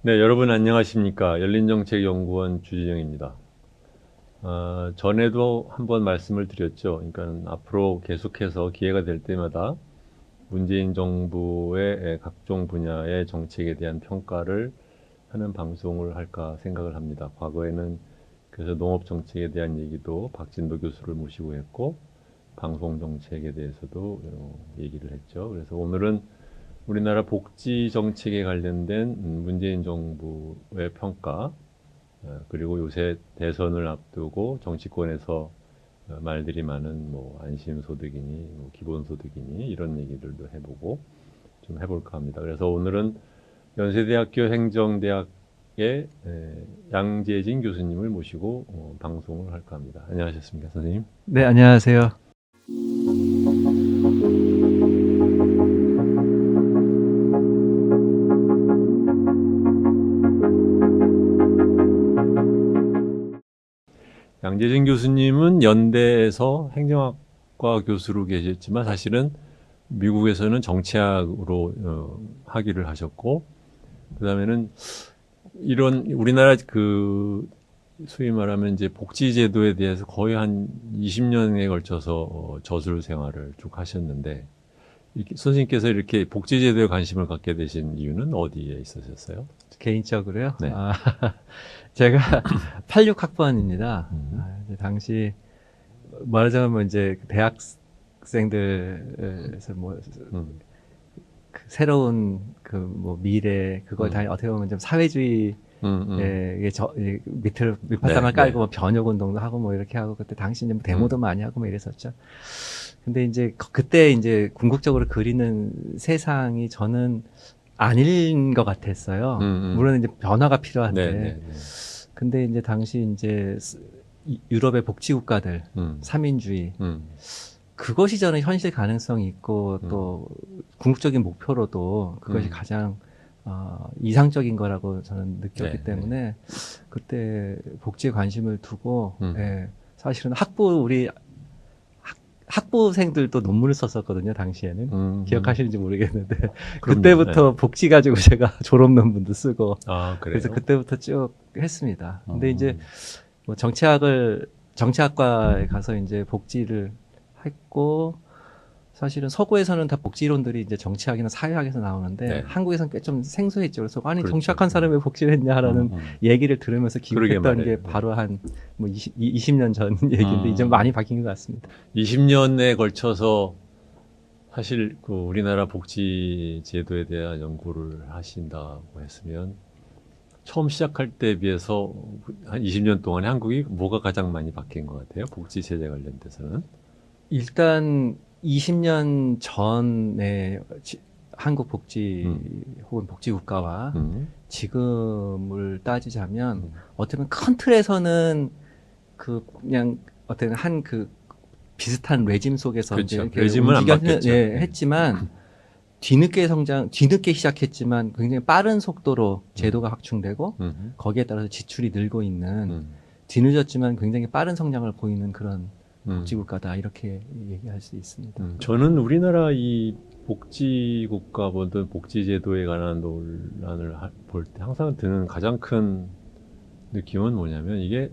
네, 여러분 안녕하십니까? 열린정책연구원 주진영입니다. 전에도 한번 말씀을 드렸죠. 그러니까 앞으로 계속해서 기회가 될 때마다 문재인 정부의 각종 분야의 정책에 대한 평가를 하는 방송을 할까 생각을 합니다. 과거에는 그래서 농업 정책에 대한 얘기도 박진도 교수를 모시고 했고, 방송 정책에 대해서도 얘기를 했죠. 그래서 오늘은 우리나라 복지 정책에 관련된 문재인 정부의 평가, 그리고 요새 대선을 앞두고 정치권에서 말들이 많은 뭐 안심소득이니 뭐 기본소득이니 이런 얘기들도 해보고 좀 해볼까 합니다. 그래서 오늘은 연세대학교 행정대학의 양재진 교수님을 모시고 방송을 할까 합니다. 안녕하셨습니까, 선생님? 네, 안녕하세요. 양재진 교수님은 연대에서 행정학과 교수로 계셨지만 사실은 미국에서는 정치학으로 학위를 하셨고, 그 다음에는 이런 우리나라 그 소위 말하면 이제 복지제도에 대해서 거의 한 20년에 걸쳐서 저술 생활을 쭉 하셨는데, 선생님께서 이렇게 복지제도에 관심을 갖게 되신 이유는 어디에 있으셨어요? 개인적으로요. 네. 제가 86학번입니다. 당시 말하자면 이제 대학생들에서 그 새로운 그 뭐 미래 그걸 다 어떻게 보면 좀 사회주의 밑바탕을 깔고 뭐 변혁 운동도 하고 뭐 이렇게 하고 그때 당시 이제 뭐 데모도 많이 하고 뭐 이랬었죠. 근데 이제 그때 이제 궁극적으로 그리는 세상이 저는 아닌 것 같았어요. 물론 이제 변화가 필요한데. 근데 이제 당시 이제 유럽의 복지 국가들, 삼인주의, 그것이 저는 현실 가능성이 있고 또 궁극적인 목표로도 그것이 가장 이상적인 거라고 저는 느꼈기 때문에 그때 복지에 관심을 두고 사실은 우리 학부생들도 논문을 썼었거든요, 당시에는. 기억하시는지 모르겠는데. 그때부터 복지 가지고 제가 졸업 논문도 쓰고. 그래서 그때부터 쭉 했습니다. 근데 이제 뭐 정치학과에 가서 이제 복지를 했고, 사실은 서구에서는 다 복지론들이 이제 정치학이나 사회학에서 나오는데 한국에서는 꽤 좀 생소했죠. 그래서 아니 정치학한 사람이 왜 복지를 했냐라는 얘기를 들으면서 기억했던 게 바로 한 뭐 20년 전 얘기인데 이제 많이 바뀐 것 같습니다. 20년에 걸쳐서 사실 그 우리나라 복지 제도에 대한 연구를 하신다고 했으면 처음 시작할 때에 비해서 한 20년 동안에 한국이 뭐가 가장 많이 바뀐 것 같아요? 복지 제재 관련돼서는? 일단 20년 전에 한국 복지 혹은 복지국가와 지금을 따지자면 어떻게 보면 큰 틀에서는 그냥 어떤 한 그 비슷한 레짐 속에서 그렇죠. 이제 레짐은 안 바뀌었죠. 했지만 뒤늦게 시작했지만 굉장히 빠른 속도로 제도가 확충되고 거기에 따라서 지출이 늘고 있는 뒤늦었지만 굉장히 빠른 성장을 보이는 그런 복지국가다 이렇게 얘기할 수 있습니다. 저는 우리나라 이 복지국가보다 복지제도에 관한 논란을 볼 때 항상 드는 가장 큰 느낌은 뭐냐면 이게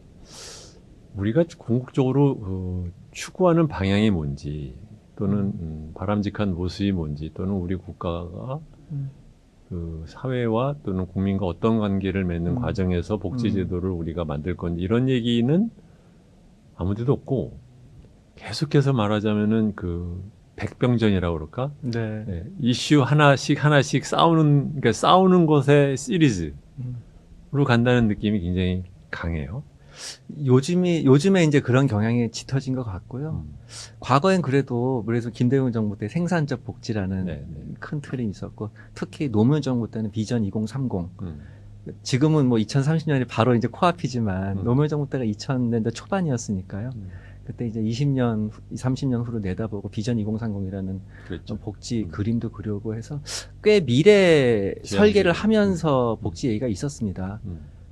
우리가 궁극적으로 추구하는 방향이 뭔지 또는 바람직한 모습이 뭔지 또는 우리 국가가 그 사회와 또는 국민과 어떤 관계를 맺는 과정에서 복지제도를 우리가 만들 건지 이런 얘기는 아무 데도 없고 계속해서 말하자면은 그 백병전이라고 그럴까? 이슈 하나씩 그러니까 싸우는 것의 시리즈로 간다는 느낌이 굉장히 강해요. 요즘에 이제 그런 경향이 짙어진 것 같고요. 과거엔 그래서 김대중 정부 때 생산적 복지라는 큰 틀이 있었고, 특히 노무현 정부 때는 비전 2030. 지금은 뭐 2030년이 바로 이제 코앞이지만 노무현 정부 때가 2000년대 초반이었으니까요. 그때 이제 20년, 30년 후로 내다보고 비전 2030이라는 복지 그림도 그려오고 해서 꽤 미래 설계를 하면서 복지 얘기가 있었습니다.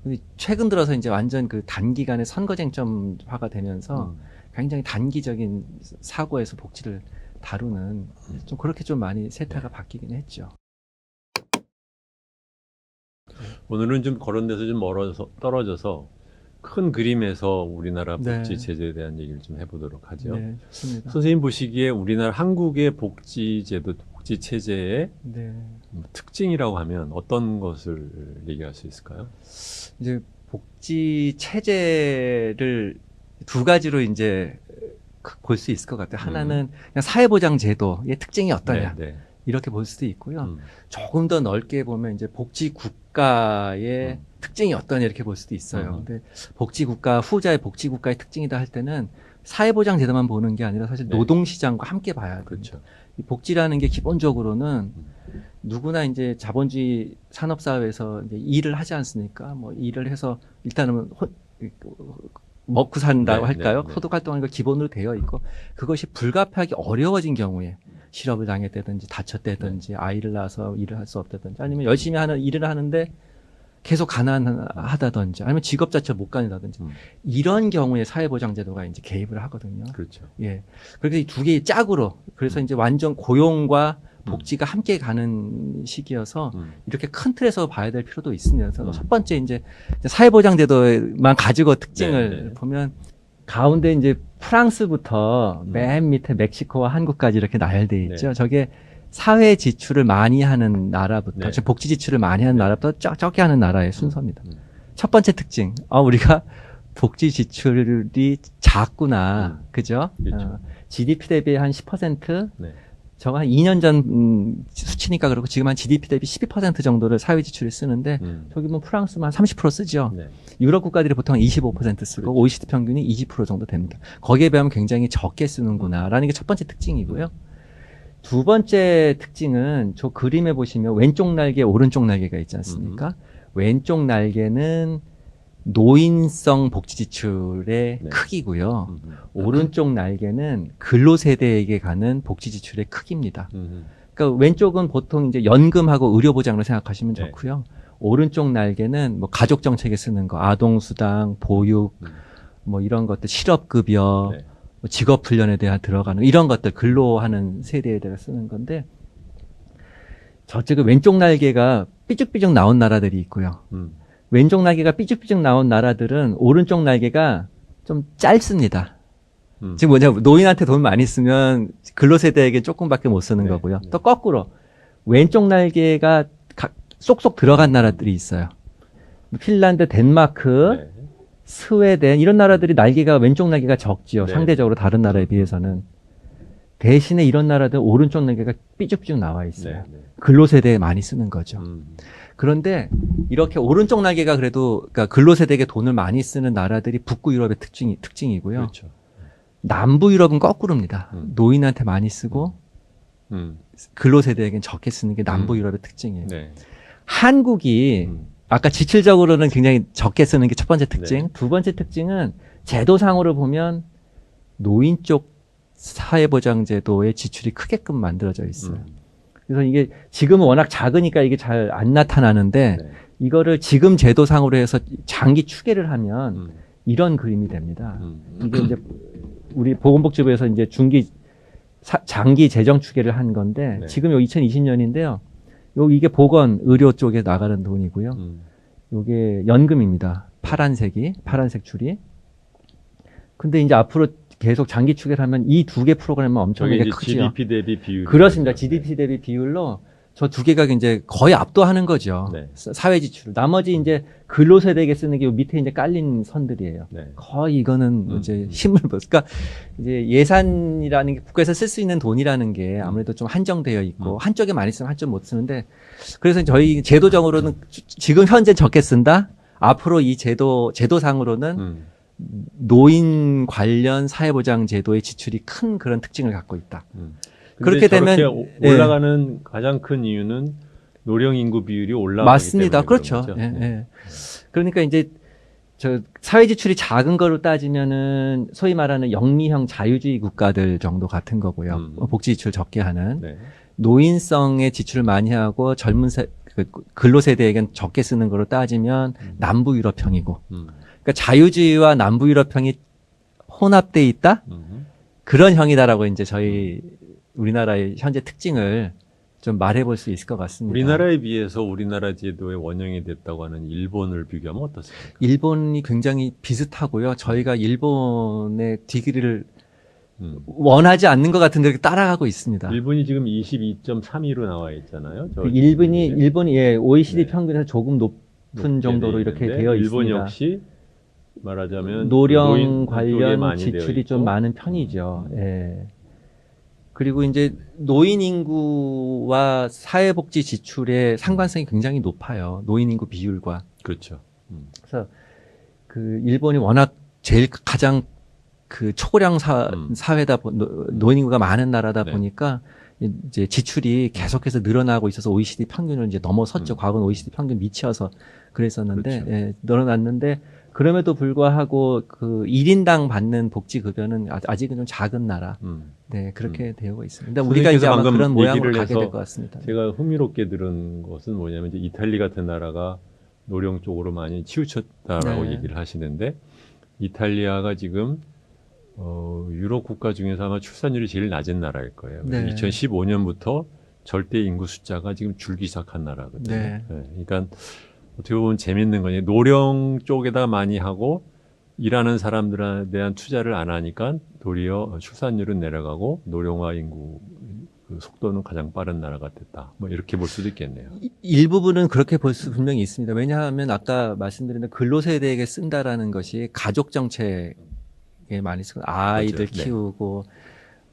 근데 최근 들어서 이제 완전 그 단기간에 선거쟁점화가 되면서 굉장히 단기적인 사고에서 복지를 다루는 좀 그렇게 좀 많이 세타가 바뀌긴 했죠. 오늘은 좀 그런 데서 좀 멀어서 떨어져서 큰 그림에서 우리나라 네. 복지 제도에 대한 얘기를 좀 해보도록 하죠. 네, 좋습니다. 선생님 보시기에 우리나라 한국의 복지 제도, 복지 체제의 네. 특징이라고 하면 어떤 것을 얘기할 수 있을까요? 이제 복지 체제를 두 가지로 이제 볼 수 있을 것 같아요. 하나는 그냥 사회보장 제도의 특징이 어떠냐 네, 네. 이렇게 볼 수도 있고요. 조금 더 넓게 보면 이제 복지 국가의 특징이 어떠냐 이렇게 볼 수도 있어요. 근데 복지 국가, 후자의 복지 국가의 특징이다 할 때는 사회보장 제도만 보는 게 아니라 사실 네. 노동시장과 함께 봐야 돼요. 그렇죠. 이 복지라는 게 기본적으로는 누구나 이제 자본주의 산업사회에서 이제 일을 하지 않습니까? 뭐 일을 해서 일단은 먹고 산다고 네, 할까요? 네, 네. 소득 활동하는 거 기본으로 되어 있고 그것이 불가피하게 어려워진 경우에 실업을 당했다든지 다쳤다든지 네. 아이를 낳아서 일을 할 수 없다든지 아니면 열심히 하는 일을 하는데 계속 가난하다든지 아니면 직업 자체를 못 가는다든지 이런 경우에 사회보장제도가 이제 개입을 하거든요. 그렇죠. 예. 그렇게 이 두 개의 짝으로 그래서 이제 완전 고용과 복지가 함께 가는 시기여서 이렇게 큰 틀에서 봐야 될 필요도 있습니다. 그래서 첫 번째 이제 사회보장제도만 가지고 특징을 네, 네. 보면 가운데 이제 프랑스부터 맨 밑에 멕시코와 한국까지 이렇게 나열돼 있죠. 네. 저게 사회 지출을 많이 하는 나라부터, 네. 즉 복지 지출을 많이 하는 나라부터 적게 하는 나라의 순서입니다. 음. 첫 번째 특징, 우리가 복지 지출이 작구나, 그죠? 그렇죠. GDP 대비 한 10%, 네. 저거 한 2년 전 수치니까 그렇고 지금 한 GDP 대비 12% 정도를 사회 지출에 쓰는데 저기 뭐 프랑스만 30% 쓰죠. 네. 유럽 국가들이 보통 25% 쓰고 그렇죠. OECD 평균이 20% 정도 됩니다. 거기에 비하면 굉장히 적게 쓰는구나라는 게 첫 번째 특징이고요. 두 번째 특징은 저 그림에 보시면 왼쪽 날개, 오른쪽 날개가 있지 않습니까? 왼쪽 날개는 노인성 복지 지출의 네. 크기고요. 오른쪽 날개는 근로세대에게 가는 복지 지출의 크기입니다. 그러니까 왼쪽은 보통 이제 연금하고 의료보장으로 생각하시면 네. 좋고요. 오른쪽 날개는 뭐 가족 정책에 쓰는 거, 아동수당, 보육, 뭐 이런 것들, 실업급여, 네. 뭐 직업훈련에 대한 들어가는 이런 것들, 근로하는 세대에 대해 쓰는 건데 저쪽에 왼쪽 날개가 삐죽삐죽 나온 나라들이 있고요. 왼쪽 날개가 삐죽삐죽 나온 나라들은 오른쪽 날개가 좀 짧습니다. 지금 뭐냐면 노인한테 돈 많이 쓰면 근로세대에게 조금밖에 못 쓰는 네, 거고요. 네. 또 거꾸로 왼쪽 날개가 쏙쏙 들어간 나라들이 있어요. 핀란드, 덴마크, 네. 스웨덴 이런 나라들이 날개가 왼쪽 날개가 적지요. 네. 상대적으로 다른 나라에 비해서는. 대신에 이런 나라들 오른쪽 날개가 삐죽삐죽 나와 있어요. 네. 네. 근로세대에 많이 쓰는 거죠. 그런데 이렇게 오른쪽 날개가 그래도 그러니까 근로세대에게 돈을 많이 쓰는 나라들이 북부 유럽의 특징이고요. 그렇죠. 남부 유럽은 거꾸로입니다. 노인한테 많이 쓰고 근로세대에겐 적게 쓰는 게 남부 유럽의 특징이에요. 네. 한국이 아까 지출적으로는 굉장히 적게 쓰는 게 첫 번째 특징. 네. 두 번째 특징은 제도상으로 보면 노인 쪽 사회보장제도의 지출이 크게끔 만들어져 있어요. 그래서 이게 지금은 워낙 작으니까 이게 잘 안 나타나는데 네. 이거를 지금 제도상으로 해서 장기 추계를 하면 이런 그림이 됩니다. 이게 이제 우리 보건복지부에서 이제 장기 재정 추계를 한 건데 네. 지금 요 2020년인데요. 이게 보건 의료 쪽에 나가는 돈이고요. 요게 연금입니다. 파란색 줄이. 근데 이제 앞으로 계속 장기 추계를 하면 이 두 개 프로그램은 엄청나게 저게 이제 크죠. GDP 대비 비율. 그렇습니다. GDP 대비 비율로 저 두 개가 이제 거의 압도하는 거죠. 네. 사회 지출. 나머지 이제 근로세대에게 쓰는 게 요 밑에 이제 깔린 선들이에요. 네. 거의 이거는 이제 힘을 그러니까 이제 예산이라는 게 국가에서 쓸 수 있는 돈이라는 게 아무래도 좀 한정되어 있고 한쪽에 많이 쓰면 한쪽 못 쓰는데 그래서 저희 제도적으로는 지금 현재 적게 쓴다. 앞으로 이 제도상으로는 노인 관련 사회보장 제도의 지출이 큰 그런 특징을 갖고 있다. 그렇게 되면 올라가는 가장 큰 이유는 노령 인구 비율이 올라가기 맞습니다. 때문에 그렇죠. 그런 거죠. 예, 예. 그러니까 이제 저 사회 지출이 작은 거로 따지면은 소위 말하는 영리형 자유주의 국가들 정도 같은 거고요. 복지 지출 적게 하는 네. 노인성의 지출을 많이 하고 젊은 근로세대에겐 적게 쓰는 거로 따지면 남부 유럽형이고. 그러니까 자유주의와 남부 유럽형이 혼합돼 있다. 그런 형이다라고 이제 저희 우리나라의 현재 특징을 좀 말해볼 수 있을 것 같습니다. 우리나라에 비해서 우리나라 제도의 원형이 됐다고 하는 일본을 비교하면 어떻습니까? 일본이 굉장히 비슷하고요. 저희가 일본의 뒤길을 음. 원하지 않는 것 같은데 이렇게 따라가고 있습니다. 일본이 지금 22.32로 나와 있잖아요. 그 일본이 예, OECD 네. 평균에서 조금 높은 정도로 이렇게 되어 일본 있습니다. 역시 말하자면 노령 노인 쪽에 관련 많이 되어 지출이 있고. 좀 많은 편이죠. 예. 그리고 이제 노인 인구와 사회복지 지출의 상관성이 굉장히 높아요. 노인 인구 비율과. 그렇죠. 그래서 그 일본이 워낙 제일 가장 그 초고령 사회다 노인 인구가 많은 나라다 네. 보니까 이제 지출이 계속해서 늘어나고 있어서 OECD 평균을 이제 넘어섰죠. 과거는 OECD 평균 미치어서 그랬었는데 그렇죠. 예, 늘어났는데 그럼에도 불구하고 그 1인당 받는 복지 급여는 아직은 좀 작은 나라. 네, 그렇게 되고 있습니다. 근데 우리가 이제 아마 그런 모양으로 가게 될 것 같습니다. 제가 흥미롭게 들은 것은 뭐냐면 이제 이탈리 같은 나라가 노령 쪽으로 많이 치우쳤다라고 네. 얘기를 하시는데 이탈리아가 지금 유럽 국가 중에서 아마 출산율이 제일 낮은 나라일 거예요. 네. 2015년부터 절대 인구 숫자가 지금 줄기 시작한 나라거든요. 네. 그러니까 어떻게 보면 재밌는 거니 노령 쪽에다 많이 하고 일하는 사람들에 대한 투자를 안 하니까 도리어 출산율은 내려가고 노령화 인구 그 속도는 가장 빠른 나라가 됐다. 뭐 이렇게 볼 수도 있겠네요. 일부분은 그렇게 볼 수 분명히 있습니다. 왜냐하면 아까 말씀드린 근로세대에게 쓴다라는 것이 가족 정책에 많이 쓰고 아이들 그렇죠. 키우고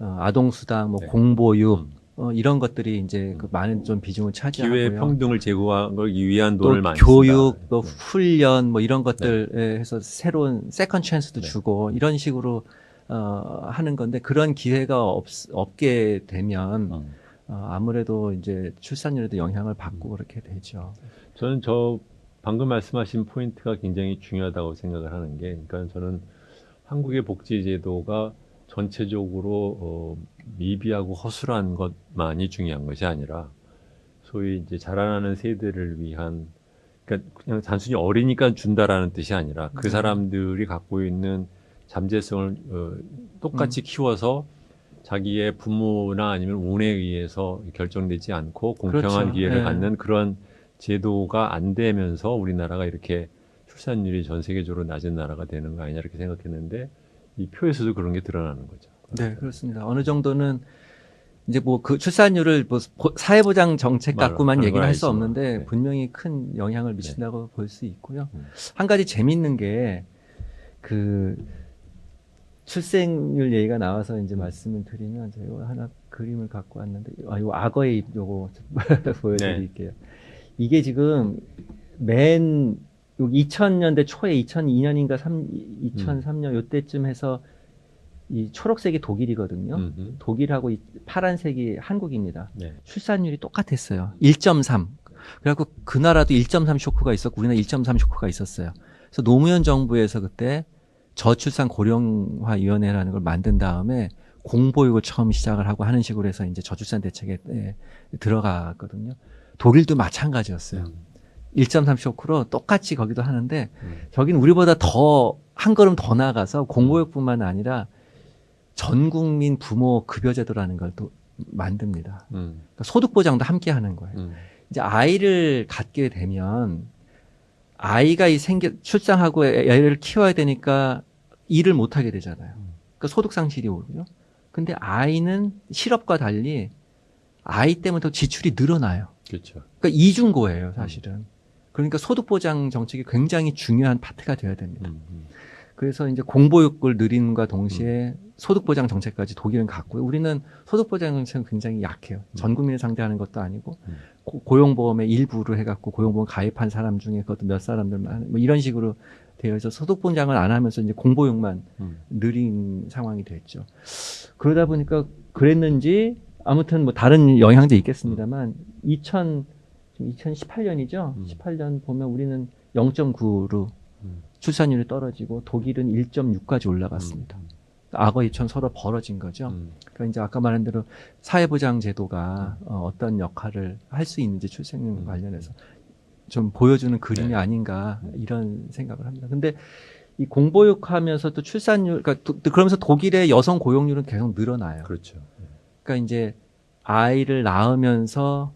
아동수당, 뭐 네. 공보육 이런 것들이 이제 그 많은 좀 비중을 차지하고요. 기회 평등을 제고하기 위한 또 돈을 많이 교육, 쓴다. 또 훈련 뭐 이런 것들 해서 새로운 세컨 찬스도 네. 주고 이런 식으로 하는 건데 그런 기회가 없게 되면 아무래도 이제 출산율에도 영향을 받고 그렇게 되죠. 저는 방금 말씀하신 포인트가 굉장히 중요하다고 생각을 하는 게, 그러니까 저는 한국의 복지제도가 전체적으로 미비하고 허술한 것만이 중요한 것이 아니라 소위 이제 자라나는 세대를 위한, 그러니까 그냥 단순히 어리니까 준다라는 뜻이 아니라 그 사람들이 갖고 있는 잠재성을 똑같이 키워서 자기의 부모나 아니면 운에 의해서 결정되지 않고 공평한 그렇죠. 기회를 네. 갖는 그런 제도가 안 되면서 우리나라가 이렇게 출산율이 전 세계적으로 낮은 나라가 되는 거 아니냐 이렇게 생각했는데 이 표에서도 그런 게 드러나는 거죠. 네, 그렇습니다. 어느 정도는 이제 뭐 그 출산율을 뭐 사회보장 정책 갖고만 하는 얘기를 건 할 수 아니지만, 없는데 네. 분명히 큰 영향을 미친다고 볼 수 있고요. 음. 한 가지 재밌는 게 그 출생률 얘기가 나와서 이제 말씀을 드리면 제가 하나 그림을 갖고 왔는데 이거 악어의 입 요거 보여드릴게요. 이게 지금 맨 2000년대 초에 2002년인가 2003년 요때쯤 해서 이 초록색이 독일이거든요. 독일하고 이 파란색이 한국입니다. 네. 출산율이 똑같았어요. 1.3. 그래갖고 그 나라도 1.3 쇼크가 있었고 우리나라 1.3 쇼크가 있었어요. 그래서 노무현 정부에서 그때 저출산 고령화 위원회라는 걸 만든 다음에 공보육을 처음 시작을 하고 하는 식으로 해서 이제 저출산 대책에 들어갔거든요. 독일도 마찬가지였어요. 1.3 쇼크로 똑같이 거기도 하는데 저기는 우리보다 더 한 걸음 더 나가서 공보육뿐만 아니라 전 국민 부모 급여 제도라는 걸 또 만듭니다. 그러니까 소득 보장도 함께 하는 거예요. 이제 아이를 갖게 되면 아이가 출산하고 애를 키워야 되니까 일을 못 하게 되잖아요. 그러니까 소득 상실이 오고요. 근데 아이는 실업과 달리 아이 때문에 더 지출이 늘어나요. 그렇죠. 그러니까 이중고예요, 사실은. 그러니까 소득 보장 정책이 굉장히 중요한 파트가 되어야 됩니다. 그래서 이제 공보육을 늘림과 동시에 소득 보장 정책까지 독일은 갖고요. 우리는 소득 보장 정책은 굉장히 약해요. 전 국민을 상대하는 것도 아니고 고용보험의 일부를 해갖고 고용보험 가입한 사람 중에 그것도 몇 사람들만 뭐 이런 식으로 되어 있어서 소득 보장을 안 하면서 이제 공보육만 늘린 상황이 됐죠. 그러다 보니까 그랬는지 아무튼 뭐 다른 영향도 있겠습니다만 2018년이죠. 18년 보면 우리는 0.9로 출산율이 떨어지고 독일은 1.6까지 올라갔습니다. 악어 입처럼 서로 벌어진 거죠. 그러니까 이제 아까 말한 대로 사회보장 제도가 어떤 역할을 할 수 있는지 출생률 관련해서 좀 보여주는 그림이 아닌가 이런 생각을 합니다. 근데 이 공보육하면서 또 출산율, 그러니까 그러면서 독일의 여성 고용률은 계속 늘어나요. 그렇죠. 그러니까 이제 아이를 낳으면서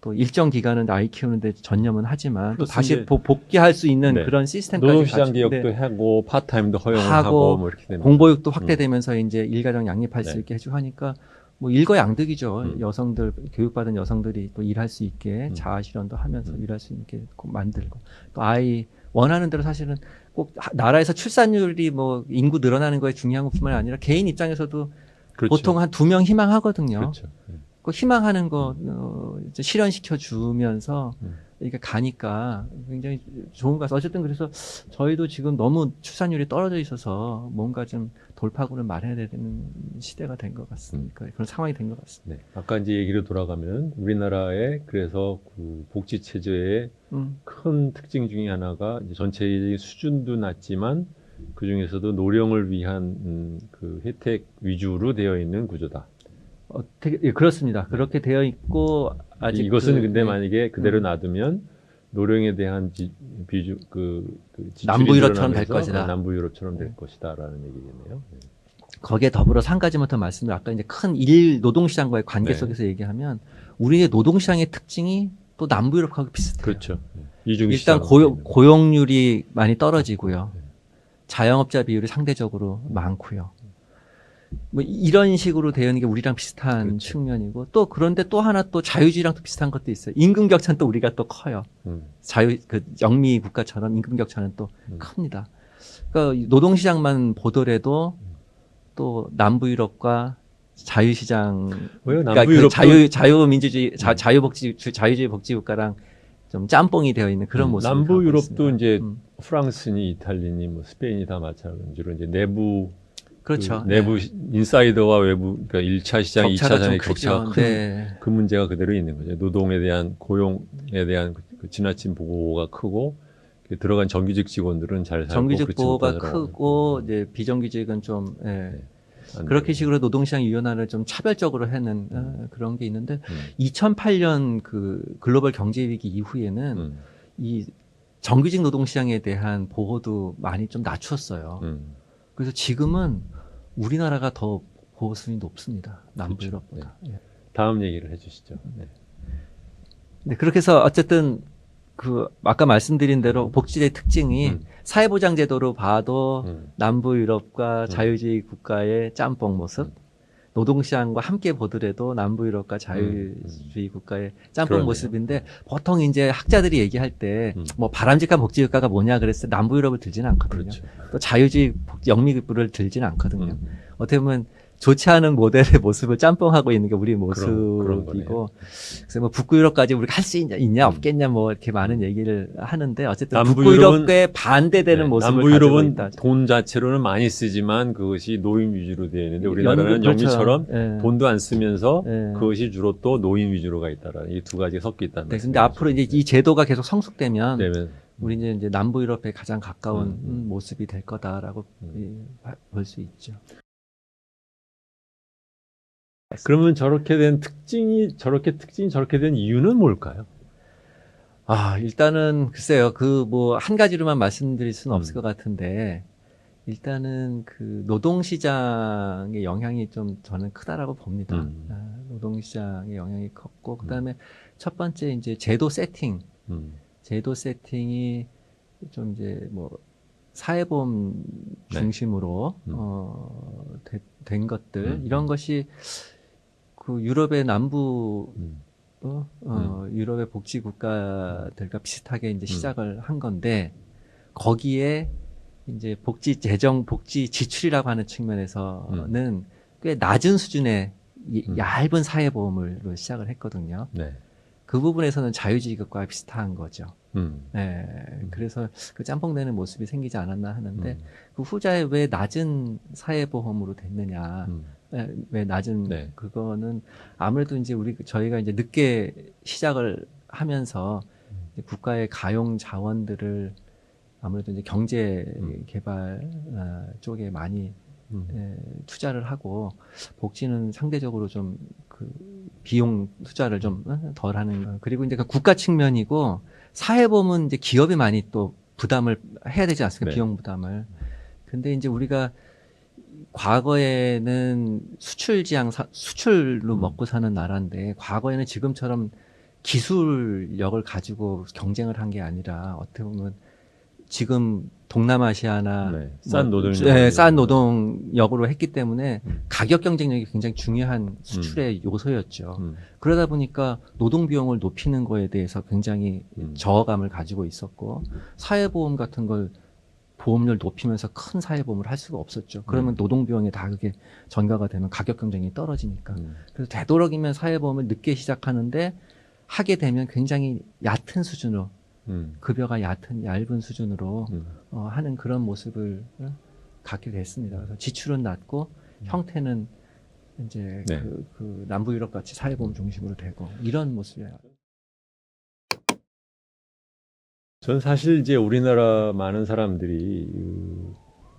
또 일정 기간은 아이 키우는데 전념은 하지만 또 플러스 다시 이제 복귀할 수 있는 네. 그런 시스템까지 노동시장 갖추는데 개혁도 하고 파트타임도 허용을 하고 하고 뭐 이렇게 됩니다. 공보육도 확대되면서 이제 일가정 양립할 수 네. 있게 해주고 하니까 뭐 일거양득이죠. 음. 여성들 교육받은 여성들이 또 일할 수 있게 음. 자아실현도 하면서 일할 수 있게 만들고 또 아이 원하는 대로 사실은 꼭 나라에서 출산율이 뭐 인구 늘어나는 거에 중요한 것뿐만 아니라 개인 입장에서도 그렇죠. 보통 한 2명 희망하거든요. 그렇죠. 그 희망하는 거 이제 실현시켜 주면서 이렇게 가니까 굉장히 좋은 것 같아요. 어쨌든 그래서 저희도 지금 너무 출산율이 떨어져 있어서 뭔가 좀 돌파구를 마련해야 되는 시대가 된 것 같습니다. 그런 상황이 된 것 같습니다. 네. 아까 이제 얘기로 돌아가면 우리나라의 그래서 그 복지 체제의 큰 특징 중에 하나가 이제 전체적인 수준도 낮지만 그 중에서도 노령을 위한 그 혜택 위주로 되어 있는 구조다. 예, 그렇습니다. 그렇게 되어 있고 아직 이것은 근데 네. 만약에 그대로 놔두면 노령에 대한 지출이 남부 유럽처럼 늘어나면서 될 것이다. 남부 유럽처럼 될 것이다라는 얘기겠네요. 네. 거기에 더불어서 한 가지만 더 말씀을 아까 이제 큰 일 노동시장과의 관계 네. 속에서 얘기하면 우리의 노동시장의 특징이 또 남부 유럽하고 비슷해요. 그렇죠. 이중 일단 고용률이 많이 떨어지고요. 자영업자 비율이 상대적으로 많고요. 뭐 이런 식으로 되어 있는 게 우리랑 비슷한 그렇죠. 측면이고 또 그런데 또 하나 또 자유주의랑 또 비슷한 것도 있어요. 임금 격차는 또 우리가 또 커요. 그 영미 국가처럼 임금 격차는 또 큽니다. 그러니까 노동시장만 보더라도 또 남부 유럽과 자유시장, 그러니까 그 자유민주주의, 자유주의 복지 국가랑 좀 짬뽕이 되어 있는 그런 모습을 남부 유럽도 있습니다. 이제 프랑스니 이탈리니 뭐 스페인이 다 마찬가지로 이제 내부 그렇죠. 내부 인사이더와 외부 그러니까 1차 시장, 2차 시장의 격차가 큰 네. 그 문제가 그대로 있는 거죠. 노동에 대한 고용에 대한 그 지나친 보고가 크고 들어간 정규직 직원들은 잘 살고 정규직 그렇지 보호가 못하더라고요. 크고 이제 비정규직은 좀 그렇게 식으로 노동시장 유연화를 좀 차별적으로 하는 그런 게 있는데 2008년 그 글로벌 경제 위기 이후에는 이 정규직 노동시장에 대한 보호도 많이 좀 낮췄어요. 그래서 지금은 우리나라가 더 보호 수준이 높습니다. 남부 그렇죠. 유럽보다. 네. 다음 얘기를 해주시죠. 네. 네, 그렇게 해서 어쨌든 그 아까 말씀드린 대로 복지의 특징이 사회보장제도로 봐도 남부 유럽과 자유주의 국가의 짬뽕 모습, 노동시장과 함께 보더라도 남부 유럽과 자유주의 국가의 짬뽕 그러네요. 모습인데 보통 이제 학자들이 얘기할 때 뭐 바람직한 복지 국가가 뭐냐 그랬을 때 남부 유럽을 들지는 않거든요. 그렇죠. 또 자유주의 영미국부를 들지는 않거든요. 어떻게 보면 좋지 않은 모델의 모습을 짬뽕하고 있는 게 우리 그런 모습이고 그래서 뭐 북부 유럽까지 우리가 할 수 있냐 없겠냐 뭐 이렇게 많은 얘기를 하는데 어쨌든 북부 유럽에 반대되는 모습을 남부 가지고 유럽은 있다. 돈 자체로는 많이 쓰지만 그것이 노인 위주로 되어 있는데 우리나라는 그렇죠. 영미처럼 예. 돈도 안 쓰면서 예. 그것이 주로 또 노인 위주로가 있다라는 이 두 가지가 섞여 있다는 네, 근데 말씀이죠. 앞으로 이제 이 제도가 계속 성숙되면 네. 우리 이제 남부 유럽에 가장 가까운 모습이 될 거다라고 볼 수 있죠. 그러면 저렇게 된 특징이 저렇게 된 이유는 뭘까요? 일단은 글쎄요. 그 뭐 한 가지로만 말씀드릴 수는 없을 것 같은데 일단은 그 노동시장의 영향이 좀 저는 크다라고 봅니다. 노동시장의 영향이 컸고 그다음에 첫 번째 이제 제도 세팅이 좀 이제 뭐 사회보험 중심으로 된 것들 이런 것이 그 유럽의 남부 유럽의 복지 국가들과 비슷하게 이제 시작을 한 건데 거기에 이제 복지 지출이라고 하는 측면에서는 꽤 낮은 수준의 얇은 사회보험으로 시작을 했거든요. 네. 그 부분에서는 자유지급과 비슷한 거죠. 네. 그래서 그 짬뽕되는 모습이 생기지 않았나 하는데 그 후자에 왜 낮은 사회보험으로 됐느냐. 왜 낮은 그거는 아무래도 이제 저희가 이제 늦게 시작을 하면서 이제 국가의 가용 자원들을 아무래도 이제 경제 개발 쪽에 많이 투자를 하고 복지는 상대적으로 좀 그 비용 투자를 좀 덜 하는 그리고 이제 그 국가 측면이고 사회보험은 이제 기업이 많이 또 부담을 해야 되지 않습니까? 비용 부담을. 근데 이제 우리가 과거에는 수출로 먹고 사는 나라인데 과거에는 지금처럼 기술력을 가지고 경쟁을 한 게 아니라 어떻게 보면 지금 동남아시아나 네, 싼 노동력. 네, 싼 노동력으로 했기 때문에 가격 경쟁력이 굉장히 중요한 수출의 요소였죠. 그러다 보니까 노동 비용을 높이는 거에 대해서 굉장히 저하감을 가지고 있었고 사회보험 같은 걸 보험료를 높이면서 큰 사회보험을 할 수가 없었죠. 그러면 노동 비용이 다 그게 전가가 되면 가격 경쟁이 떨어지니까. 그래서 되도록이면 사회보험을 늦게 시작하는데 하게 되면 굉장히 얕은 수준으로 급여가 얇은 수준으로 하는 그런 모습을 갖게 됐습니다. 그래서 지출은 낮고 형태는 이제 네. 그 남부 유럽 같이 사회보험 중심으로 되고 이런 모습이에요. 전 사실 이제 우리나라 많은 사람들이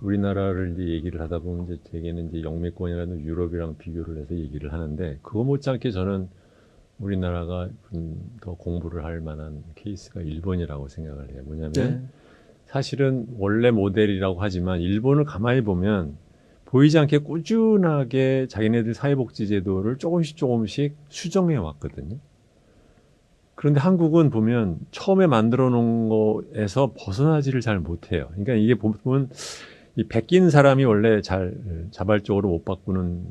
우리나라를 이제 얘기를 하다 보면 이제 대개는 이제 영미권이라는 유럽이랑 비교를 해서 얘기를 하는데 그거 못지않게 저는 우리나라가 더 공부를 할 만한 케이스가 일본이라고 생각을 해요. 뭐냐면 네. 사실은 원래 모델이라고 하지만 일본을 가만히 보면 보이지 않게 꾸준하게 자기네들 사회복지제도를 조금씩 수정해 왔거든요. 그런데 한국은 보면 처음에 만들어 놓은 거에서 벗어나지를 잘 못해요. 그러니까 이게 보면 이 베낀 사람이 원래 잘 자발적으로 못 바꾸는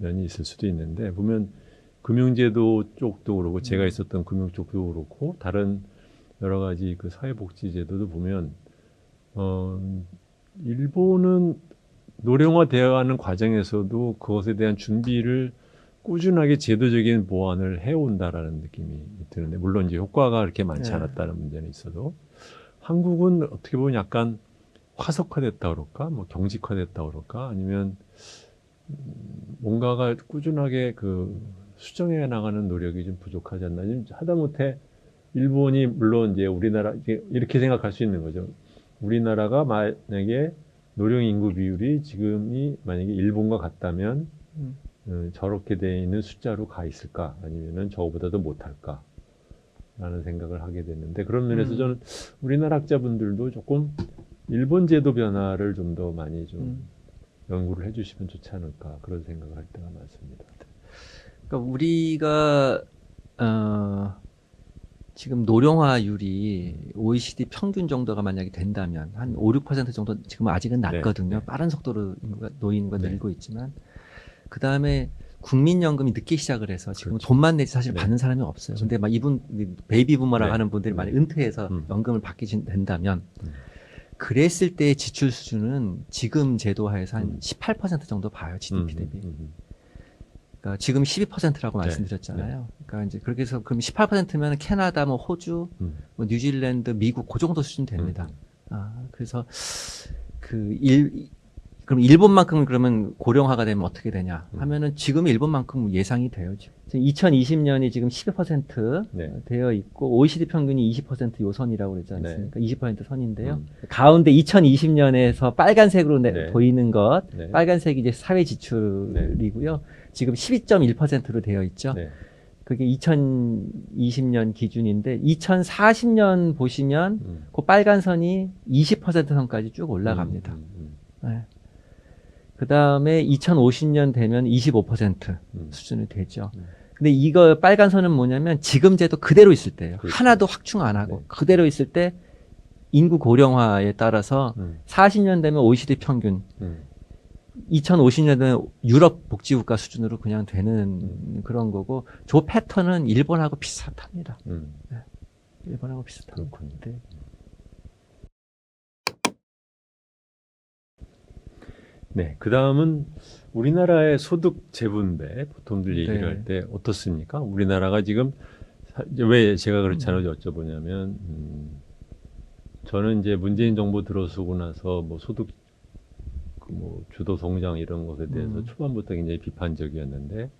면이 있을 수도 있는데 보면 금융제도 쪽도 그렇고 제가 있었던 금융 쪽도 그렇고 다른 여러 가지 그 사회복지제도도 보면 일본은 노령화되어가는 과정에서도 그것에 대한 준비를 꾸준하게 제도적인 보완을 해온다라는 느낌이 드는데 물론 이제 효과가 그렇게 많지 네. 않았다는 문제는 있어도 한국은 어떻게 보면 약간 화석화됐다 그럴까 뭐 경직화됐다 그럴까 아니면 뭔가가 꾸준하게 그 수정해 나가는 노력이 좀 부족하지 않나 하다못해 일본이 물론 이제 우리나라 이렇게 생각할 수 있는 거죠. 우리나라가 만약에 노령 인구 비율이 지금이 만약에 일본과 같다면 저렇게 돼 있는 숫자로 가 있을까 아니면은 저거보다도 못할까 라는 생각을 하게 됐는데 그런 면에서 저는 우리나라 학자분들도 조금 일본 제도 변화를 좀 더 많이 좀 연구를 해주시면 좋지 않을까 그런 생각을 할 때가 많습니다. 그러니까 우리가 지금 노령화율이 OECD 평균 정도가 만약에 된다면 한 5, 6% 정도 지금 아직은 낮거든요. 네. 빠른 속도로 노인과 네. 늘고 있지만 그 다음에 국민연금이 늦게 시작을 해서 지금 그렇죠. 돈만 내지 사실 네. 받는 사람이 없어요. 근데 막 이분 베이비 부머라고 네. 하는 분들이 만약 은퇴해서 연금을 받게 된다면 그랬을 때의 지출 수준은 지금 제도 하에서 한 18% 정도 봐요. GDP 대비. 그러니까 지금 12%라고 말씀드렸잖아요. 그러니까 이제 그렇게 해서 그럼 18%면 캐나다, 뭐 호주, 뭐 뉴질랜드, 미국 그 정도 수준 됩니다. 그래서 그럼 일본만큼 그러면 고령화가 되면 어떻게 되냐 하면은 지금 일본만큼 예상이 돼요. 지금 2020년이 지금 12% 네. 되어 있고 OECD 평균이 20% 요선이라고 그랬지 않습니까? 네. 20% 선인데요. 가운데 2020년에서 빨간색으로 네. 보이는 것, 네. 빨간색이 이제 사회 지출이고요. 지금 12.1%로 되어 있죠. 네. 그게 2020년 기준인데 2040년 보시면 그 빨간 선이 20% 선까지 쭉 올라갑니다. 네. 그 다음에 2050년 되면 25% 수준이 되죠. 근데 이거 빨간 선은 뭐냐면 지금 제도 그대로 있을 때예요. 그렇죠. 하나도 확충 안 하고 그대로 있을 때 인구 고령화에 따라서 40년 되면 OECD 평균 2050년 되면 유럽 복지국가 수준으로 그냥 되는 그런 거고 저 패턴은 일본하고 비슷합니다. 네. 일본하고 비슷합니다. 네. 네, 그 다음은 우리나라의 소득 재분배 보통들 얘기를 네. 할 때 어떻습니까? 우리나라가 지금 왜 제가 그렇잖아요 여쭤보냐면 저는 이제 문재인 정부 들어서고 나서 뭐 소득 뭐 주도 성장 이런 것에 대해서 초반부터 굉장히 비판적이었는데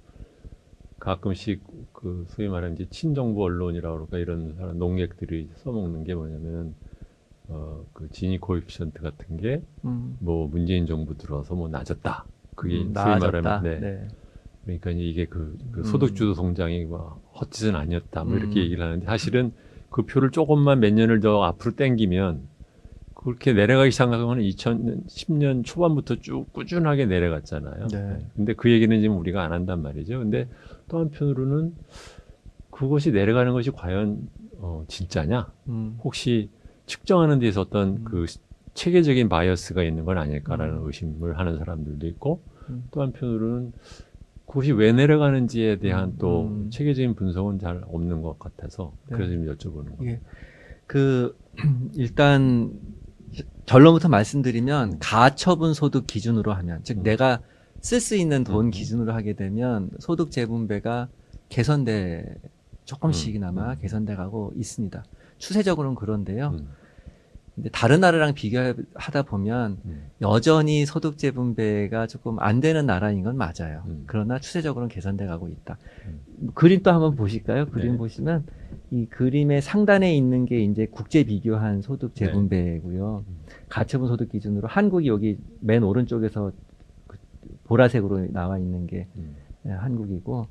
가끔씩 그 소위 말하는 이제 친정부 언론이라고 그럴까 이런 사람 농객들이 써먹는 게 뭐냐면 그 지니 코에피션트 같은 게 뭐 문재인 정부 들어서 뭐 낮았다. 그게 소위 말하면 네. 그러니까 이게 그 소득주도 성장이 뭐 헛짓은 아니었다. 뭐 이렇게 얘기를 하는데 사실은 그 표를 조금만 몇 년을 더 앞으로 당기면 그렇게 내려가기 시작한 건 2010년 초반부터 쭉 꾸준하게 내려갔잖아요. 네. 근데 그 얘기는 지금 우리가 안 한단 말이죠. 근데 또 한편으로는 그것이 내려가는 것이 과연 진짜냐? 혹시 측정하는 데서 어떤 그 체계적인 바이어스가 있는 건 아닐까라는 의심을 하는 사람들도 있고 또 한편으로는 그것이 왜 내려가는지에 대한 또 체계적인 분석은 잘 없는 것 같아서 네. 그래서 좀 여쭤보는 거예요. 예. 일단 결론부터 말씀드리면 가처분 소득 기준으로 하면 즉 내가 쓸 수 있는 돈 기준으로 하게 되면 소득 재분배가 개선돼 조금씩이나마 개선돼 가고 있습니다. 추세적으로는 그런데요. 근데 다른 나라랑 비교하다 보면 여전히 소득 재분배가 조금 안 되는 나라인 건 맞아요. 그러나 추세적으로는 개선돼 가고 있다. 그림 또 한번 보실까요? 그림 네. 보시면 이 그림의 상단에 있는 게 이제 국제 비교한 소득 재분배고요. 가처분 소득 기준으로 한국이 여기 맨 오른쪽에서 그 보라색으로 나와 있는 게 한국이고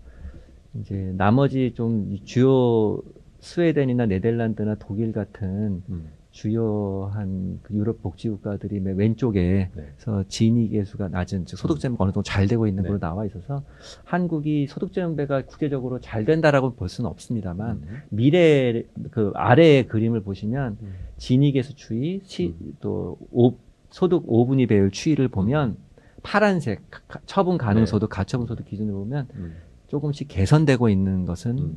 이제 나머지 좀 주요 스웨덴이나 네덜란드나 독일 같은 주요한 그 유럽 복지국가들이 맨 왼쪽에서 진위계수가 낮은 즉 소득재분배가 어느 정도 잘 되고 있는 걸로 나와 있어서 한국이 소득재분배가 국제적으로 잘 된다라고 볼 수는 없습니다만 미래 그 아래의 그림을 보시면 진위계수 추이 또 소득 5분위 배율 추이를 보면 파란색 처분 가능 소득 가처분 소득 기준으로 보면 조금씩 개선되고 있는 것은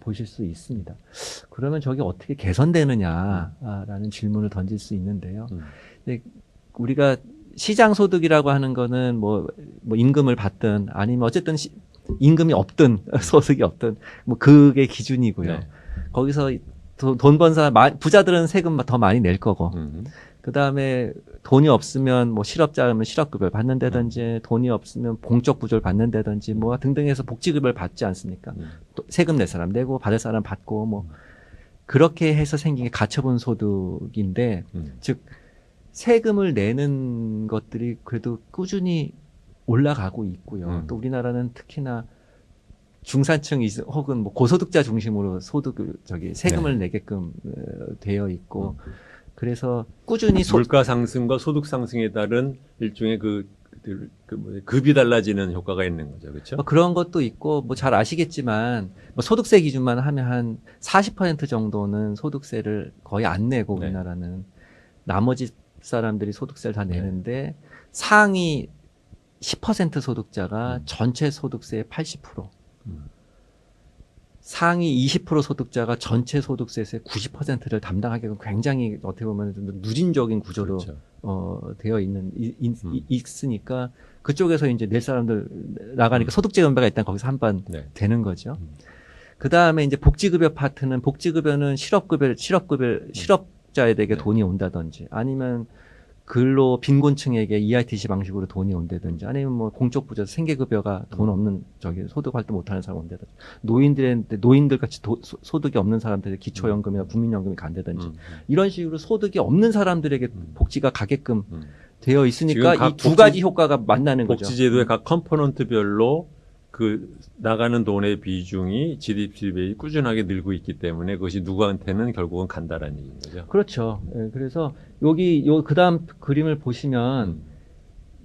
보실 수 있습니다. 그러면 저게 어떻게 개선되느냐라는 질문을 던질 수 있는데요. 근데 우리가 시장 소득이라고 하는 거는 뭐 임금을 받든 아니면 어쨌든 임금이 없든 소득이 없든 뭐 그게 기준이고요. 네. 거기서 돈 번 사람 부자들은 세금 더 많이 낼 거고 그 다음에 돈이 없으면 뭐 실업자면 실업급여를 받는다든지 돈이 없으면 공적 부조를 받는다든지 뭐 등등해서 복지급여를 받지 않습니까? 또 세금 낼 사람 내고 받을 사람 받고 뭐 그렇게 해서 생긴 게 가처분 소득인데 즉 세금을 내는 것들이 그래도 꾸준히 올라가고 있고요. 또 우리나라는 특히나 중산층 혹은 뭐 고소득자 중심으로 세금을 내게끔 되어 있고 그래서 꾸준히 물가 상승과 소득 상승에 따른 일종의 급이 달라지는 효과가 있는 거죠, 그렇죠? 그런 것도 있고 뭐 잘 아시겠지만 뭐 소득세 기준만 하면 한 40% 정도는 소득세를 거의 안 내고 우리나라는 나머지 사람들이 소득세를 다 내는데 상위 10% 소득자가 전체 소득세의 80%. 상위 20% 소득자가 전체 소득세의 90%를 담당하게끔 굉장히 어떻게 보면 좀 누진적인 구조로 되어 있으니까 그쪽에서 이제 낼 사람들 나가니까 소득재 분배가 일단 거기서 한 번 되는 거죠. 그 다음에 이제 복지급여 파트는 복지급여는 실업자에게 돈이 온다든지 아니면 근로 빈곤층에게 EITC 방식으로 돈이 온다든지 아니면 뭐 공적 부자 생계급여가 돈 없는 소득 활동 못하는 사람 온다든지 노인들 같이 소득이 없는 사람들에게 기초연금이나 국민연금이 간다든지 이런 식으로 소득이 없는 사람들에게 복지가 가게끔 되어 있으니까 이 두 가지 효과가 만나는 거죠. 복지제도의 각 컴포넌트별로 그 나가는 돈의 비중이 GDP 대비 꾸준하게 늘고 있기 때문에 그것이 누구한테는 결국은 간다라는 얘기인 거죠. 그렇죠. 그래서 그다음 그림을 보시면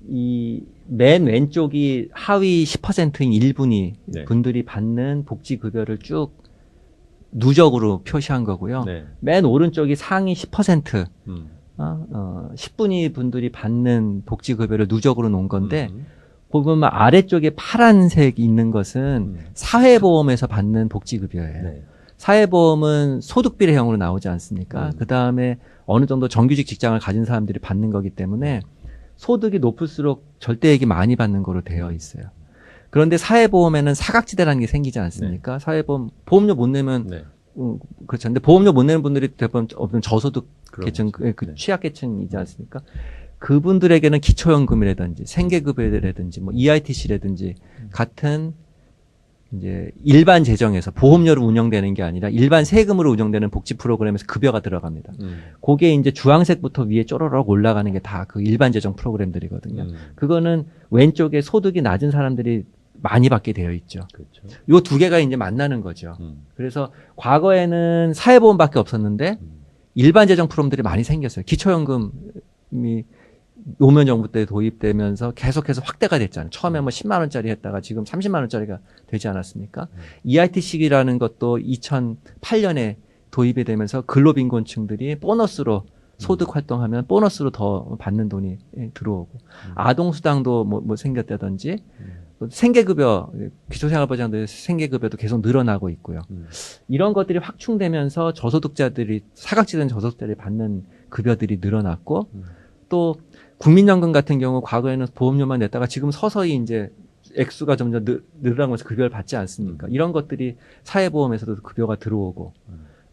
이 맨 왼쪽이 하위 10%인 1분위 분들이 받는 복지급여를 쭉 누적으로 표시한 거고요. 맨 오른쪽이 상위 10% 10분위 분들이 받는 복지급여를 누적으로 놓은 건데 보면 아래쪽에 파란색 있는 것은 사회보험에서 받는 복지급여예요. 사회보험은 소득비례형으로 나오지 않습니까? 그 다음에 어느 정도 정규직 직장을 가진 사람들이 받는 거기 때문에 소득이 높을수록 절대액이 많이 받는 거로 되어 있어요. 그런데 사회보험에는 사각지대라는 게 생기지 않습니까? 사회보험, 보험료 못 내면, 그렇죠. 근데 보험료 못 내는 분들이 대부분 저소득 계층, 취약계층이지 않습니까? 그분들에게는 기초연금이라든지 생계급여라든지 뭐 EITC라든지 같은 이제 일반 재정에서 보험료로 운영되는 게 아니라 일반 세금으로 운영되는 복지 프로그램에서 급여가 들어갑니다. 그게 이제 주황색부터 위에 쪼르륵 올라가는 게 다 그 일반 재정 프로그램들이거든요. 그거는 왼쪽에 소득이 낮은 사람들이 많이 받게 되어 있죠. 그렇죠. 요 두 개가 이제 만나는 거죠. 그래서 과거에는 사회보험밖에 없었는데 일반 재정 프로그램들이 많이 생겼어요. 기초연금이 노무현 정부 때 도입되면서 계속해서 확대가 됐잖아요. 처음에 뭐 10만 원짜리 했다가 지금 30만 원짜리가 되지 않았습니까? EITC라는 것도 2008년에 도입이 되면서 근로빈곤층들이 보너스로 소득 활동하면 보너스로 더 받는 돈이 들어오고 아동수당도 뭐 생겼다든지 생계급여, 기초생활보장도 생계급여도 계속 늘어나고 있고요. 이런 것들이 확충되면서 저소득자들이 사각지대는 저소득자들이 받는 급여들이 늘어났고 또 국민연금 같은 경우 과거에는 보험료만 냈다가 지금 서서히 이제 액수가 점점 늘어나면서 급여를 받지 않습니까? 이런 것들이 사회보험에서도 급여가 들어오고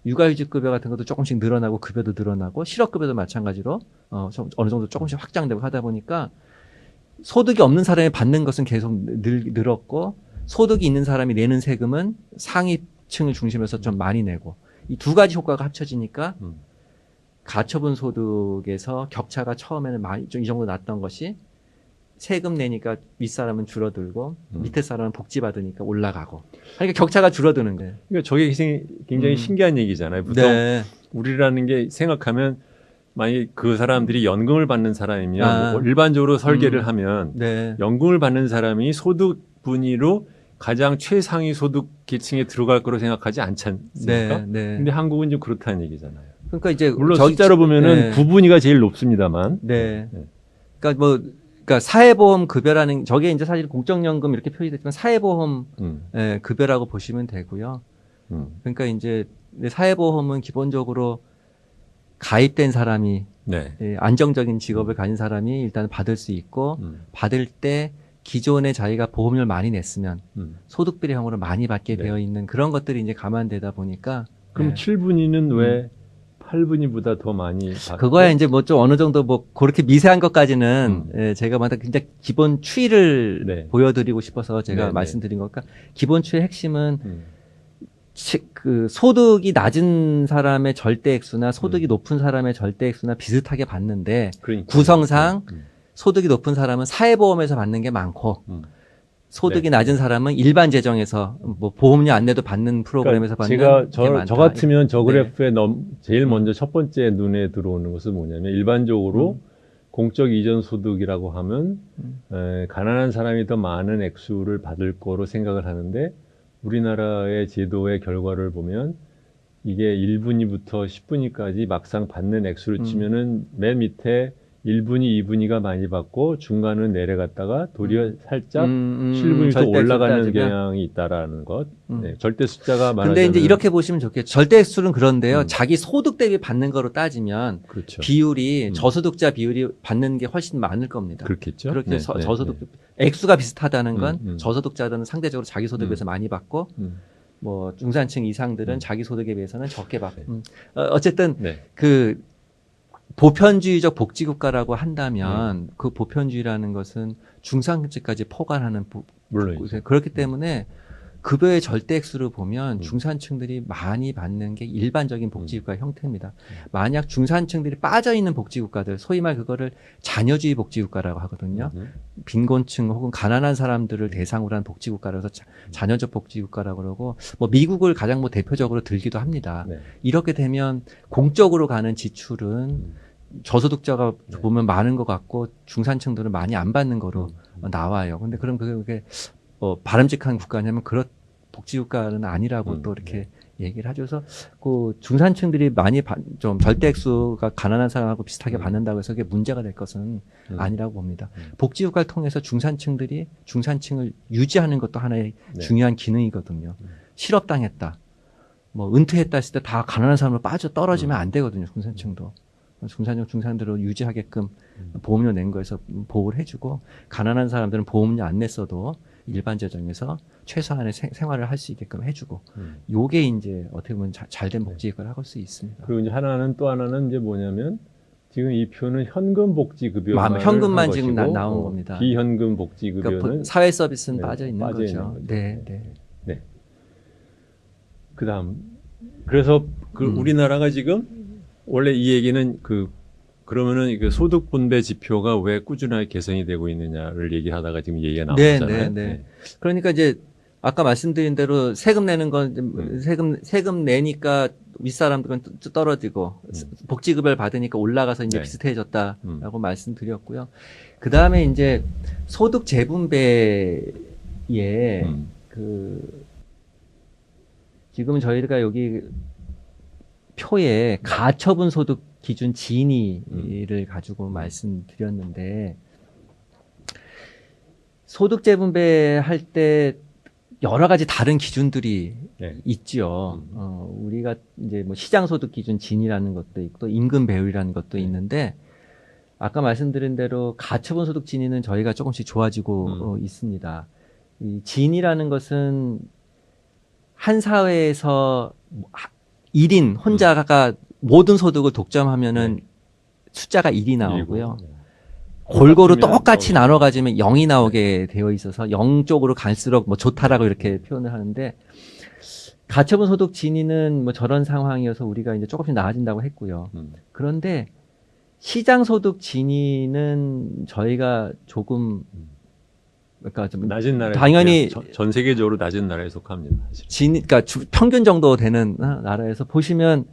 육아휴직급여 같은 것도 조금씩 늘어나고 급여도 늘어나고 실업급여도 마찬가지로 어느 정도 조금씩 확장되고 하다 보니까 소득이 없는 사람이 받는 것은 계속 늘었고 소득이 있는 사람이 내는 세금은 상위층을 중심으로 좀 많이 내고 이 두 가지 효과가 합쳐지니까 가처분 소득에서 격차가 처음에는 많이 좀 이 정도 났던 것이 세금 내니까 윗사람은 줄어들고 밑에 사람은 복지 받으니까 올라가고 그러니까 격차가 줄어드는 거예요. 그러니까 저게 굉장히 신기한 얘기잖아요. 보통 네. 우리라는 게 생각하면 만약 그 사람들이 연금을 받는 사람이면 뭐 일반적으로 설계를 하면 네. 연금을 받는 사람이 소득 분위로 가장 최상위 소득 계층에 들어갈 거로 생각하지 않지 않습니까? 네. 네. 근데 한국은 좀 그렇다는 얘기잖아요. 그러니까 이제 물론 숫자로 보면은 네. 9분위가 제일 높습니다만. 네. 네. 그러니까 사회보험 급여라는 저게 이제 사실 공적연금 이렇게 표시됐지만 사회보험 급여라고 보시면 되고요. 그러니까 이제 사회보험은 기본적으로 가입된 사람이 네. 안정적인 직업을 가진 사람이 일단 받을 수 있고 받을 때 기존에 자기가 보험료를 많이 냈으면 소득비례형으로 많이 받게 네. 되어 있는 그런 것들이 이제 감안되다 보니까 그럼 7분위는 왜 8분위보다 더 많이 받고? 그거야 이제 뭐 좀 어느 정도 뭐 그렇게 미세한 것까지는 제가 막 굉장히 기본 추이를 네. 보여드리고 싶어서 제가 네, 말씀드린 거니까 기본 추이의 핵심은 그 소득이 낮은 사람의 절대액수나 소득이 높은 사람의 절대액수나 비슷하게 받는데 그러니까. 구성상 소득이 높은 사람은 사회보험에서 받는 게 많고 소득이 네. 낮은 사람은 일반 재정에서 뭐 보험료 안 내도 받는 프로그램에서 받는 제가 게 많다. 저 같으면 저 네. 그래프에 제일 먼저 첫 번째 눈에 들어오는 것은 뭐냐면 일반적으로 공적 이전 소득이라고 하면 가난한 사람이 더 많은 액수를 받을 거로 생각을 하는데 우리나라의 제도의 결과를 보면 이게 1분위부터 10분위까지 막상 받는 액수를 치면은 맨 밑에 1분위, 2분위가 많이 받고 중간은 내려갔다가 도리어 살짝 7분위 더 올라가는 경향이 있다라는 것. 네, 절대 숫자가 많아지면. 근데 이제 이렇게 보시면 좋겠죠. 절대액수는 그런데요. 자기 소득 대비 받는 거로 따지면 그렇죠. 비율이 저소득자 비율이 받는 게 훨씬 많을 겁니다. 그렇겠죠. 그렇게 네, 저소득 액수가 비슷하다는 건 음. 저소득자들은 상대적으로 자기 소득에 비해서 많이 받고 뭐 중산층 이상들은 자기 소득에 비해서는 적게 받고. 어쨌든 네. 그 보편주의적 복지국가라고 한다면 그 보편주의라는 것은 중산층까지 포괄하는 물론이죠. 그렇기 때문에 급여의 절대액수를 보면 중산층들이 많이 받는 게 일반적인 복지국가 형태입니다. 만약 중산층들이 빠져있는 복지국가들, 소위 말 그거를 자녀주의 복지국가라고 하거든요. 빈곤층 혹은 가난한 사람들을 대상으로 한 복지국가라서 자녀적 복지국가라고 그러고 뭐 미국을 가장 뭐 대표적으로 들기도 합니다. 네. 이렇게 이렇게 되면 공적으로 가는 지출은 저소득자가 보면 많은 것 같고 중산층들은 많이 안 받는 거로 나와요. 근데 그럼 그게 바람직한 국가냐면 그런 복지국가는 아니라고 또 이렇게 얘기를 하죠. 그래서 그 중산층들이 많이 좀 절대액수가 가난한 사람하고 비슷하게 받는다고 해서 그게 문제가 될 것은 아니라고 봅니다. 복지국가를 통해서 중산층을 유지하는 것도 하나의 중요한 기능이거든요. 실업당했다. 뭐 은퇴했다 했을 때 다 가난한 사람으로 빠져 떨어지면 안 되거든요. 중산층도. 중산층을 유지하게끔 보험료 낸 거에서 보호를 해주고 가난한 사람들은 보험료 안 냈어도 일반 재정에서 최소한의 생활을 할 수 있게끔 해주고 요게 이제 어떻게 보면 잘된 복지국가를 할 수 있습니다. 그리고 이제 또 하나는 이제 뭐냐면 지금 이 표는 현금 복지급여만 현금만 지금 나온 겁니다. 비현금 복지급여는 그러니까 사회 서비스는 빠져 있는 빠져 거죠. 있는 거죠. 네. 그다음 그래서 우리나라가 지금 원래 이 얘기는 그러면은 소득 분배 지표가 왜 꾸준하게 개선이 되고 있느냐를 얘기하다가 지금 얘기가 나왔잖아요. 네. 그러니까 이제 아까 말씀드린 대로 세금 내는 건 세금 내니까 윗사람들은 떨어지고 복지급여를 받으니까 올라가서 이제 네. 비슷해졌다라고 말씀드렸고요. 그 다음에 이제 소득 재분배에 그 지금 저희가 여기 표에 가처분 소득 기준 진위를 가지고 말씀드렸는데 소득 재분배할 때 여러 가지 다른 기준들이 네. 있죠. 우리가 이제 뭐 시장 소득 기준 진이라는 것도 있고 임금 배율이라는 것도 있는데 아까 말씀드린 대로 가처분 소득 진위는 저희가 조금씩 좋아지고 있습니다. 이 진이라는 것은 한 사회에서 1인 혼자가 모든 소득을 독점하면은 숫자가 1이 나오고요. 골고루 똑같이 나눠 가지면 0이 나오게 되어 있어서 0 쪽으로 갈수록 뭐 좋다라고 이렇게 표현을 하는데 가처분 소득 진위는 뭐 저런 상황이어서 우리가 이제 조금씩 나아진다고 했고요. 그런데 시장 소득 진위는 저희가 조금 그러니까 좀 낮은 나라 당연히 전 세계적으로 낮은 나라에 속합니다. 그러니까 평균 정도 되는 나라에서 보시면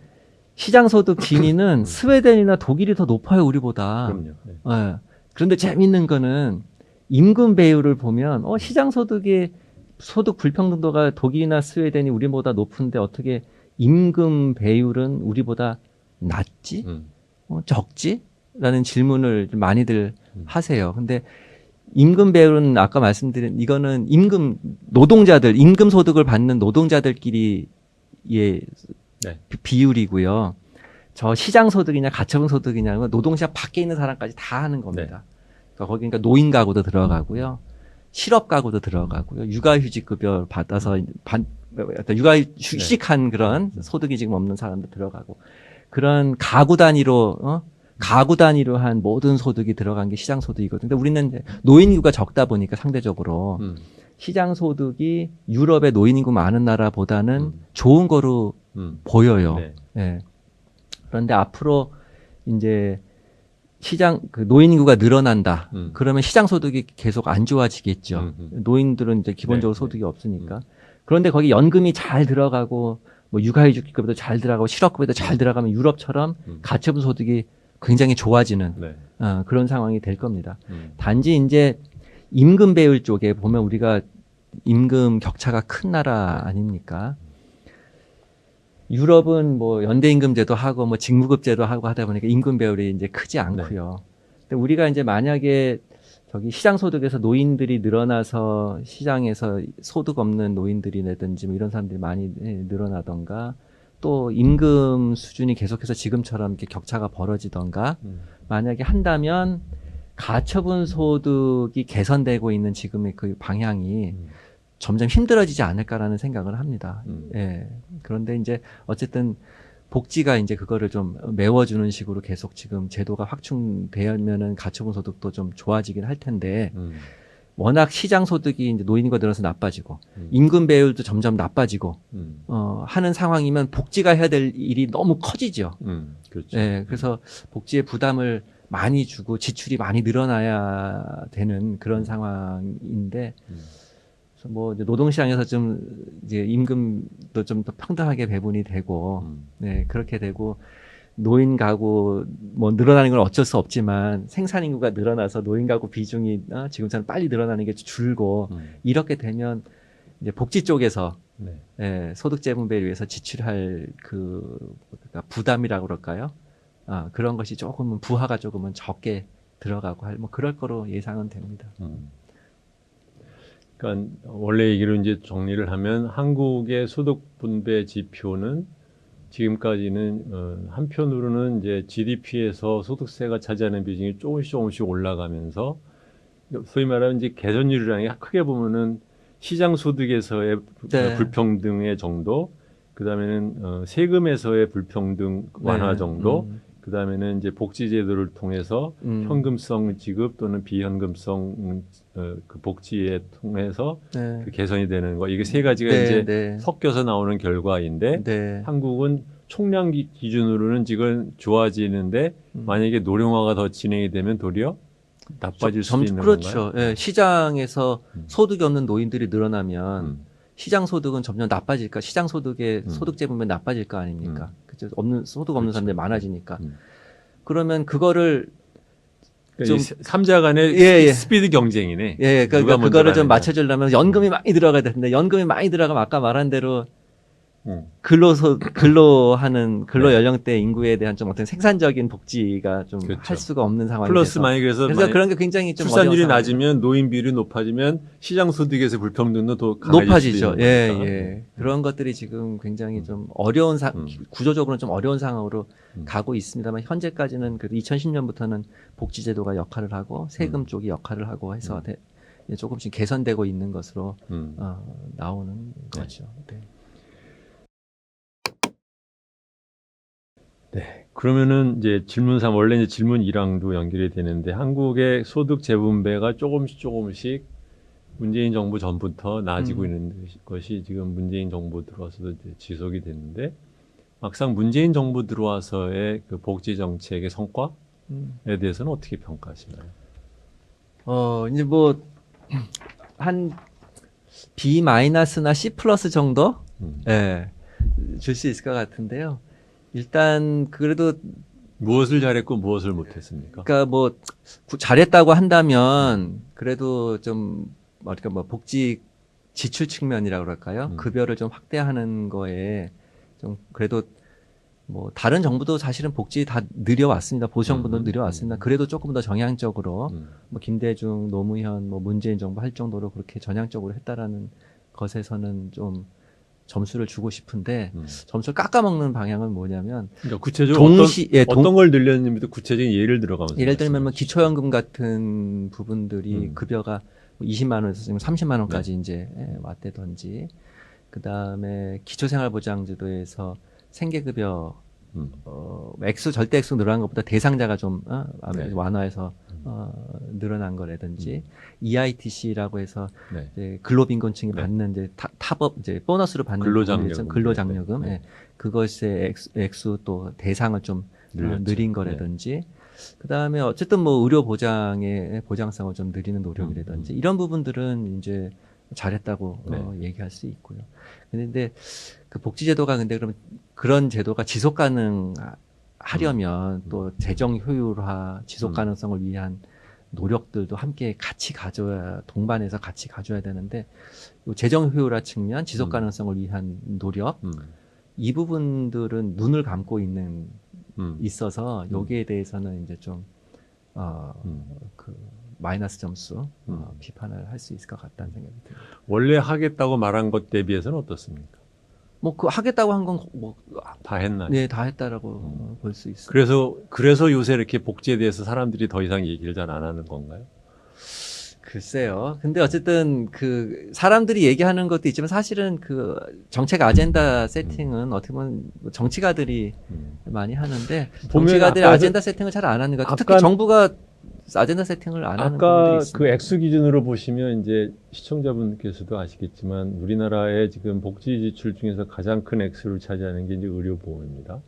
시장 소득 진위는 스웨덴이나 독일이 더 높아요, 우리보다. 그럼요. 네. 네. 그런데 재밌는 거는 임금 배율을 보면 시장 소득의 소득 불평등도가 독일이나 스웨덴이 우리보다 높은데 어떻게 임금 배율은 우리보다 낮지? 적지? 라는 질문을 좀 많이들 하세요. 근데 임금 배율은 아까 말씀드린 이거는 노동자들, 임금 소득을 받는 노동자들끼리의 네. 비율이고요. 저 시장 소득이냐 가처분 소득이냐는 노동시장 밖에 있는 사람까지 다 하는 겁니다. 그러니까 거기 그러니까 노인 가구도 들어가고요. 실업 가구도 들어가고요. 육아휴직급여 받아서 육아휴직한 그런 소득이 지금 없는 사람도 들어가고 그런 가구 단위로 한 모든 소득이 들어간 게 시장 소득이거든요. 근데 우리는 이제 노인 인구가 적다 보니까 상대적으로 시장 소득이 유럽의 노인 인구 많은 나라보다는 좋은 거로 보여요. 네. 네. 그런데 앞으로 이제 그 노인 인구가 늘어난다. 그러면 시장 소득이 계속 안 좋아지겠죠. 노인들은 이제 기본적으로 소득이 없으니까. 그런데 거기 연금이 잘 들어가고 뭐 육아휴직급여도 잘 들어가고 실업급여도 잘 들어가면 유럽처럼 가처분 소득이 굉장히 좋아지는 그런 상황이 될 겁니다. 단지 이제 임금 배율 쪽에 보면 우리가 임금 격차가 큰 나라 아닙니까? 유럽은 뭐 연대임금제도 하고 뭐 직무급제도 하고 하다 보니까 임금 배율이 이제 크지 않고요. 근데 우리가 이제 만약에 저기 시장 소득에서 노인들이 늘어나서 시장에서 소득 없는 노인들이라든지 뭐 이런 사람들이 많이 늘어나던가 또 임금 수준이 계속해서 지금처럼 이렇게 격차가 벌어지던가 만약에 한다면 가처분 소득이 개선되고 있는 지금의 그 방향이 점점 힘들어지지 않을까라는 생각을 합니다. 예. 그런데 이제 어쨌든 복지가 이제 그거를 좀 메워주는 식으로 계속 지금 제도가 확충되면은 가처분 소득도 좀 좋아지긴 할 텐데 워낙 시장 소득이 이제 노인과 늘어서 나빠지고 임금 배율도 점점 나빠지고 하는 상황이면 복지가 해야 될 일이 너무 커지죠. 그렇죠. 예. 그래서 복지에 부담을 많이 주고 지출이 많이 늘어나야 되는 그런 상황인데. 뭐 이제 노동시장에서 좀 이제 임금도 좀 더 평등하게 배분이 되고, 네 그렇게 되고 노인 가구 뭐 늘어나는 건 어쩔 수 없지만 생산 인구가 늘어나서 노인 가구 비중이 지금처럼 빨리 늘어나는 게 줄고 이렇게 되면 이제 복지 쪽에서 예, 소득 재분배를 위해서 지출할 그러니까 부담이라고 그럴까요? 그런 것이 조금은 부하가 조금은 적게 들어가고 뭐 그럴 거로 예상은 됩니다. 그러니까 원래 얘기로 이제 정리를 하면 한국의 소득 분배 지표는 지금까지는 한편으로는 이제 GDP에서 소득세가 차지하는 비중이 조금씩 올라가면서 소위 말하면 이제 개선율이라는 게 크게 보면은 시장 소득에서의 불평등의 정도, 그 다음에는 세금에서의 불평등 완화 정도. 그 다음에는 이제 복지제도를 통해서 현금성 지급 또는 비현금성 그 복지에 통해서 그 개선이 되는 거. 이게 세 가지가 이제 섞여서 나오는 결과인데 한국은 총량 기준으로는 지금 좋아지는데 만약에 노령화가 더 진행이 되면 도리어 나빠질 수 있는 그렇죠. 건가요? 예, 시장에서 소득이 없는 노인들이 늘어나면 시장 소득은 점점 나빠질까? 시장 소득의 소득 재분배 나빠질 거 아닙니까? 그죠? 소득 없는 그렇죠. 사람들이 많아지니까. 그러면 그거를 그러니까 좀- 이 삼자 간의 예, 예. 스피드 경쟁이네. 예, 누가 그러니까 먼저 그거를 좀 가느냐. 맞춰주려면 연금이 많이 들어가야 되는데 연금이 많이 들어가면 아까 말한 대로 음. 근로 네. 연령대 인구에 대한 좀 어떤 생산적인 복지가 좀 할 그렇죠. 수가 없는 상황이 플러스 돼서 많이 그래서 그런 게 굉장히 좀 출산율이 어려운 상황이에요. 낮으면 노인 비율이 높아지면 시장 소득에서 불평등도 더 강해질 높아지죠. 수도 있는 예, 거니까. 예. 그런 것들이 지금 굉장히 좀 어려운 구조적으로는 좀 어려운 상황으로 가고 있습니다만 현재까지는 그래도 2010년부터는 복지제도가 역할을 하고 세금 쪽이 역할을 하고 해서 조금씩 개선되고 있는 것으로 나오는 거죠. 네. 네. 그러면은 이제 질문 3 원래 이제 질문 2랑도 연결이 되는데 한국의 소득 재분배가 조금씩 문재인 정부 전부터 나아지고 있는 것이 지금 문재인 정부 들어와서도 이제 지속이 됐는데 막상 문재인 정부 들어와서의 그 복지 정책의 성과에 대해서는 어떻게 평가하시나요? 이제 뭐 한 B-나 C+ 정도 예, 줄 수 있을 것 같은데요. 일단 그래도 무엇을 잘했고 무엇을 못했습니까? 그러니까 뭐 잘했다고 한다면 그래도 좀 그러니까 뭐 복지 지출 측면이라고 그럴까요? 급여를 좀 확대하는 거에 좀 그래도 뭐 다른 정부도 사실은 복지 다 늘려왔습니다. 보수 정부도 늘려왔습니다. 그래도 조금 더 정량적으로 뭐 김대중, 노무현, 뭐 문재인 정부 할 정도로 그렇게 전향적으로 했다라는 것에서는 좀 점수를 주고 싶은데 점수를 깎아먹는 방향은 뭐냐면 그러니까 구체적으로 어떤 걸 늘렸는지도 구체적인 예를 들어가면서 예를 들면 뭐 기초연금 같은 부분들이 급여가 20만 원에서 지금 30만 원까지 이제 왔다든지 그다음에 기초생활보장제도에서 생계급여 절대 액수 늘어난 것보다 대상자가 좀 완화해서 늘어난 거라든지 EITC라고 해서 이제 근로빈곤층이 받는 이제 탑업 이제 보너스로 받는 근로장려금 그것의 액수 또 대상을 좀 늘린 거라든지 그다음에 어쨌든 뭐 의료 보장의 보장성을 좀 늘리는 노력이라든지 이런 부분들은 이제 잘했다고 얘기할 수 있고요. 그런데 그 복지제도가 근데 그러면 그런 제도가 지속 가능하려면 또 재정 효율화, 지속 가능성을 위한 노력들도 함께 같이 동반해서 같이 가져야 되는데 재정 효율화 측면, 지속 가능성을 위한 노력 이 부분들은 눈을 감고 있어서 여기에 대해서는 이제 좀 그 마이너스 점수 비판을 할 수 있을 것 같다는 생각이 듭니다. 원래 하겠다고 말한 것 대비해서는 어떻습니까? 뭐 그 하겠다고 한 건 뭐 다 했나요? 네, 다 했다라고 볼 수 있어요. 그래서 요새 이렇게 복지에 대해서 사람들이 더 이상 얘기를 잘 안 하는 건가요? 글쎄요. 근데 어쨌든 그 사람들이 얘기하는 것도 있지만 사실은 그 정책 아젠다 세팅은 어떻게 보면 정치가들이 많이 하는데 정치가들이 아젠다 세팅을 잘 안 하는 것 같아요. 특히 정부가 아젠다 세팅을 안 하는 부분들이 아까 있습니다. 그 액수 기준으로 보시면 이제 시청자분께서도 아시겠지만 우리나라의 지금 복지 지출 중에서 가장 큰 액수를 차지하는 게 이제 의료보험입니다.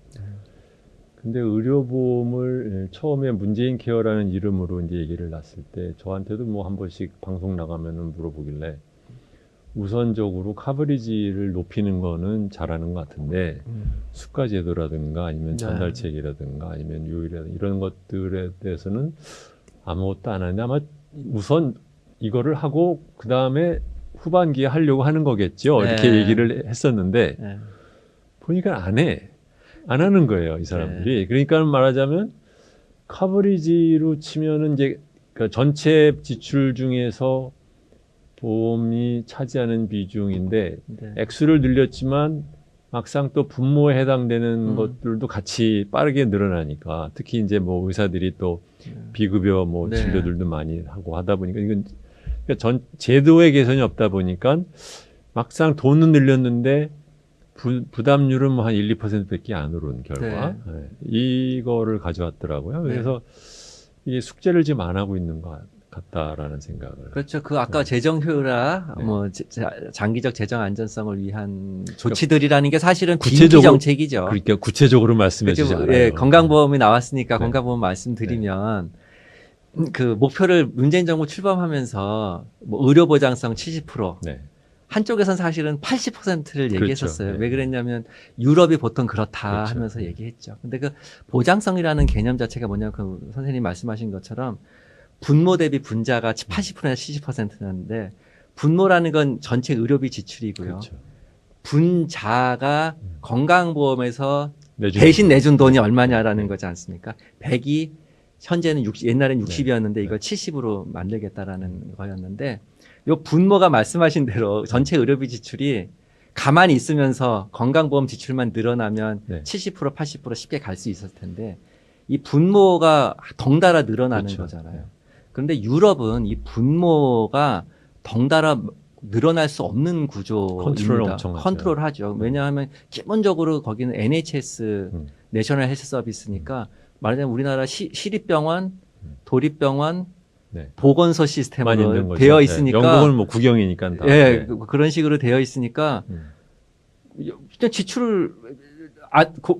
근데 의료보험을 처음에 문재인 케어라는 이름으로 이제 얘기를 놨을 때 저한테도 뭐 한 번씩 방송 나가면은 물어보길래 우선적으로 커버리지를 높이는 거는 잘하는 것 같은데 수가 제도라든가 아니면 전달책이라든가 아니면 요일이라든가 이런 것들에 대해서는 아무것도 안 하는데 아마 우선 이거를 하고 그 다음에 후반기에 하려고 하는 거겠죠. 이렇게 얘기를 했었는데 보니까 안 하는 거예요, 이 사람들이. 그러니까 말하자면 커버리지로 치면은 이제 그 전체 지출 중에서 보험이 차지하는 비중인데 액수를 늘렸지만 막상 또 분모에 해당되는 것들도 같이 빠르게 늘어나니까 특히 이제 뭐 의사들이 또 비급여 뭐 진료들도 많이 하고 하다 보니까 이건 그러니까 제도의 개선이 없다 보니까 막상 돈은 늘렸는데 부담률은 뭐 한 1, 2%밖에 안 오른 결과 이거를 가져왔더라고요. 그래서 이게 숙제를 지금 안 하고 있는 것 같다라는 생각을. 그렇죠. 그 아까 재정 효율화, 뭐 장기적 재정 안전성을 위한 조치들이라는 게 사실은 빈기 정책이죠. 그러니까 구체적으로 말씀해 주시잖아요. 건강보험이 나왔으니까 건강보험 말씀드리면 그 목표를 문재인 정부 출범하면서 뭐 의료 보장성 70%, 한쪽에선 사실은 80%를 그렇죠. 얘기했었어요. 네. 왜 그랬냐면 유럽이 보통 그렇다 그렇죠. 하면서 네. 얘기했죠. 근데 그 보장성이라는 개념 자체가 뭐냐면 그 선생님 말씀하신 것처럼 분모 대비 분자가 80%나 70%였는데 분모라는 건 전체 의료비 지출이고요. 그렇죠. 분자가 건강보험에서 내준 대신 돈. 내준 돈이 네. 얼마냐라는 네. 거지 않습니까? 100이 현재는 60, 옛날엔 60이었는데 네. 이걸 70으로 만들겠다라는 거였는데 요 분모가 말씀하신 대로 전체 의료비 지출이 가만히 있으면서 건강보험 지출만 늘어나면 네. 70% 80% 쉽게 갈 수 있었을 텐데 이 분모가 덩달아 늘어나는 그렇죠. 거잖아요. 그런데 유럽은 이 분모가 덩달아 늘어날 수 없는 구조입니다. 컨트롤 엄청 하죠. 컨트롤하죠. 왜냐하면 기본적으로 거기는 NHS 내셔널 헬스 서비스니까 말하자면 우리나라 시립병원, 도립병원, 네. 보건소 많이 있는 시스템으로 거죠. 되어 네. 있으니까 영국은 뭐 국영이니까 다. 예, 네. 그런 식으로 되어 있으니까 그냥 지출을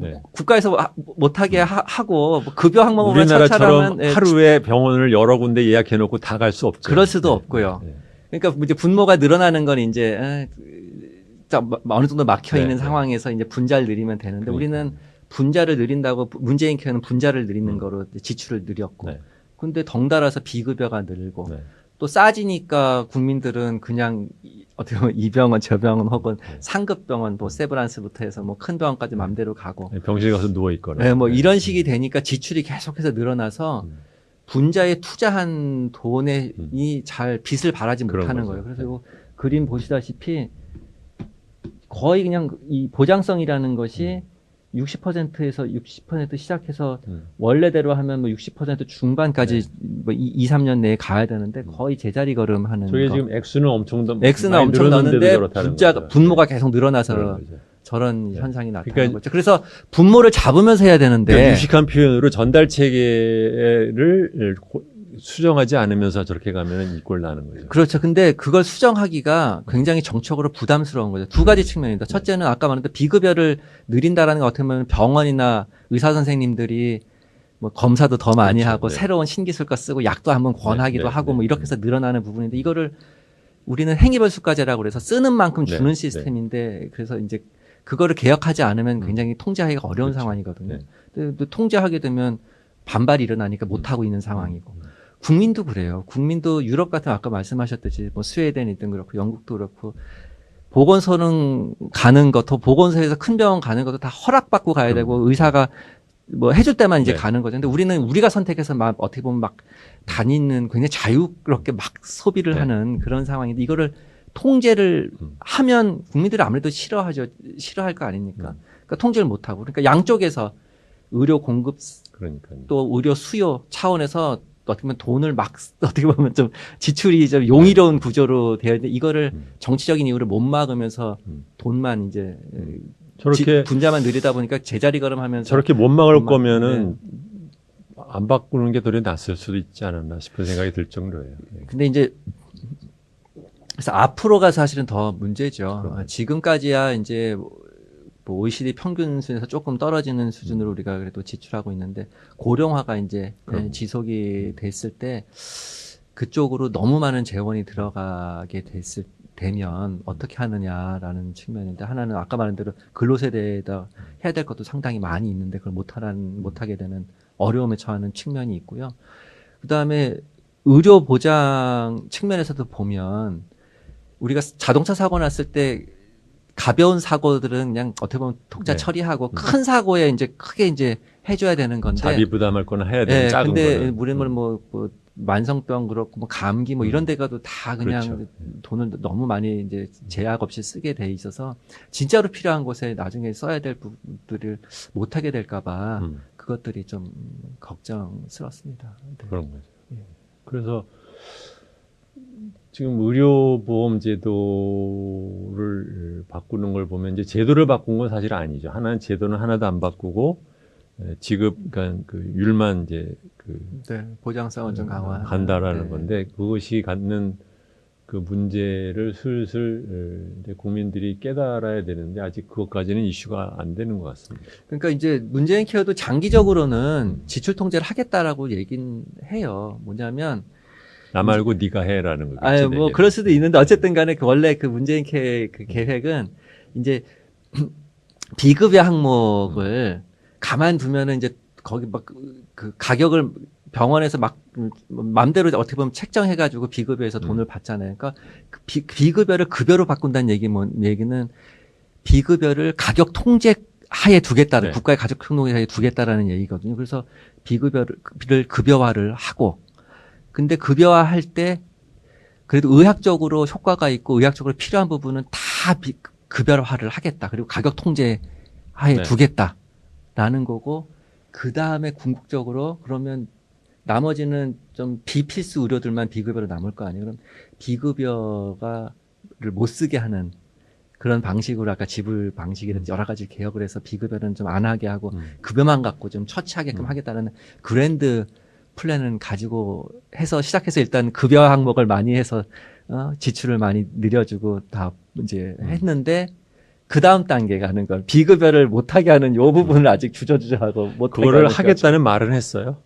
네. 국가에서 못하게 하고 뭐 급여 항목만 우리나라처럼 차출하면 예, 하루에 병원을 여러 군데 예약해놓고 다 갈 수 없죠. 그럴 수도 네. 없고요. 네. 그러니까 이제 분모가 늘어나는 건 이제 어느 정도 막혀 있는 네, 상황에서 이제 분자를 늘리면 되는데 그러니까. 우리는 분자를 늘린다고 문재인 케어는 분자를 늘리는 거로 지출을 늘렸고 네. 근데 덩달아서 비급여가 늘고 네. 또 싸지니까 국민들은 그냥 어떻게 보면 이 병원 저 병원 혹은 네. 상급 병원 뭐 세브란스부터 해서 뭐 큰 병원까지 맘대로 가고 병실에 가서 누워 있거나. 네, 뭐 이런 식이 되니까 지출이 계속해서 늘어나서 분자에 투자한 돈이 잘 빚을 바라지 그런 못하는 거죠. 거예요. 그래서 이 그림 보시다시피 거의 그냥 이 보장성이라는 것이 60%에서 60% 시작해서 원래대로 하면 뭐 60% 중반까지 뭐 2, 3년 내에 가야 되는데 거의 제자리 걸음하는 저게 거. 지금 액수는 엄청 X는 많이 엄청 늘었는데도 넣는데 그렇다는 거죠. 분모가 네. 계속 늘어나서 그런 거죠. 저런 네. 현상이 나타나는 그러니까 거죠. 그래서 분모를 잡으면서 해야 되는데 그러니까 유식한 표현으로 전달 체계를 수정하지 않으면서 저렇게 가면 이 꼴 나는 거죠. 그렇죠. 근데 그걸 수정하기가 굉장히 정책으로 부담스러운 거죠. 두 가지 측면입니다. 첫째는 아까 말했던 비급여를 늘린다라는 거 어떻게 보면 병원이나 의사 선생님들이 뭐 검사도 더 많이 그렇죠. 하고 네. 새로운 신기술과 쓰고 약도 한번 권하기도 네. 하고 뭐 네. 이렇게 해서 늘어나는 부분인데 이거를 우리는 행위벌수과제라고 그래서 쓰는 만큼 네. 주는 시스템인데 그래서 이제 그거를 개혁하지 않으면 굉장히 통제하기가 어려운 그렇죠. 상황이거든요. 네. 근데 또 통제하게 되면 반발이 일어나니까 못하고 있는 상황이고 국민도 그래요. 국민도 유럽 같은 아까 말씀하셨듯이 뭐 스웨덴이든 그렇고 영국도 그렇고 보건소는 가는 것도 보건소에서 큰 병원 가는 것도 다 허락받고 가야 되고 의사가 뭐 해줄 때만 이제 네. 가는 거죠. 근데 우리는 우리가 선택해서 막 어떻게 보면 막 다니는 굉장히 자유롭게 막 소비를 네. 하는 그런 상황인데 이거를 통제를 하면 국민들이 아무래도 싫어하죠. 싫어할 거 아닙니까? 그러니까 통제를 못 하고 그러니까 양쪽에서 의료 공급 그러니까요. 또 의료 수요 차원에서 어떻게 보면 돈을 막 어떻게 보면 좀 지출이 좀 용이로운 구조로 되어 있는데 이거를 정치적인 이유를 못 막으면서 돈만 이제 저렇게 분자만 늘리다 보니까 제자리 걸음하면서 저렇게 못 막을 못 막- 거면은 안 바꾸는 게 도리어 낫을 수도 있지 않았나 싶은 생각이 들 정도예요. 근데 이제 그래서 앞으로가 사실은 더 문제죠. 지금까지야 이제 뭐 OECD 평균 수준에서 조금 떨어지는 수준으로 우리가 그래도 지출하고 있는데 고령화가 이제 지속이 됐을 때 그쪽으로 너무 많은 재원이 들어가게 되면 어떻게 하느냐라는 측면인데 하나는 아까 말한 대로 근로세대에다 해야 될 것도 상당히 많이 있는데 그걸 못하게 되는 어려움에 처하는 측면이 있고요. 그다음에 의료 보장 측면에서도 보면 우리가 자동차 사고 났을 때 가벼운 사고들은 그냥 어떻게 보면 독자 네. 처리하고 큰 사고에 이제 크게 이제 해줘야 되는 건데. 자비 부담할 거나 해야 되는 작은 근데 거는. 우리는 뭐 만성병 그렇고 뭐 감기 뭐 이런 데 가도 다 그냥 그렇죠. 돈을 너무 많이 이제 제약 없이 쓰게 돼 있어서 진짜로 필요한 곳에 나중에 써야 될 부분들을 못 하게 될까봐 그것들이 좀 걱정스럽습니다. 네. 그런 거죠. 예. 그래서 지금 의료보험 제도를 바꾸는 걸 보면 이제 제도를 바꾼 건 사실 아니죠. 제도는 하나도 안 바꾸고 지급 그러니까 그 율만 이제 네, 보장성을 좀 강화 간다라는 네. 건데 그것이 갖는 그 문제를 슬슬 이제 국민들이 깨달아야 되는데 아직 그것까지는 이슈가 안 되는 것 같습니다. 그러니까 이제 문재인 케어도 장기적으로는 지출 통제를 하겠다라고 얘기는 해요. 뭐냐면 나 말고 네가 해라는 거겠지. 아유, 뭐 내게. 그럴 수도 있는데 어쨌든 간에 원래 그 문재인 그 계획은 이제 비급여 항목을 가만두면은 이제 거기 막 그 가격을 병원에서 막 맘대로 어떻게 보면 책정해가지고 비급여에서 돈을 받잖아요. 그러니까 그 비급여를 급여로 바꾼다는 얘기는 비급여를 가격 통제 하에 두겠다는 네. 국가의 가격 통제 하에 두겠다라는 얘기거든요. 그래서 비급여를 급여화를 하고 근데 급여화할 때 그래도 의학적으로 효과가 있고 의학적으로 필요한 부분은 다 급여화를 하겠다. 그리고 가격 통제 하에 네. 두겠다라는 거고 그 다음에 궁극적으로 그러면 나머지는 좀 비필수 의료들만 비급여로 남을 거 아니에요. 그럼 비급여를 못 쓰게 하는 그런 방식으로 아까 지불 방식이라든지 여러 가지 개혁을 해서 비급여는 좀 안 하게 하고 급여만 갖고 좀 처치하게끔 하겠다는 그랜드 플랜은 가지고 해서 시작해서 일단 급여 항목을 많이 해서 지출을 많이 늘려주고 다 이제 했는데 그 다음 단계 가는 걸 비급여를 못하게 하는 요 부분을 아직 주저주저하고 못하게 그거를 하는 하겠다는 말은 했어요.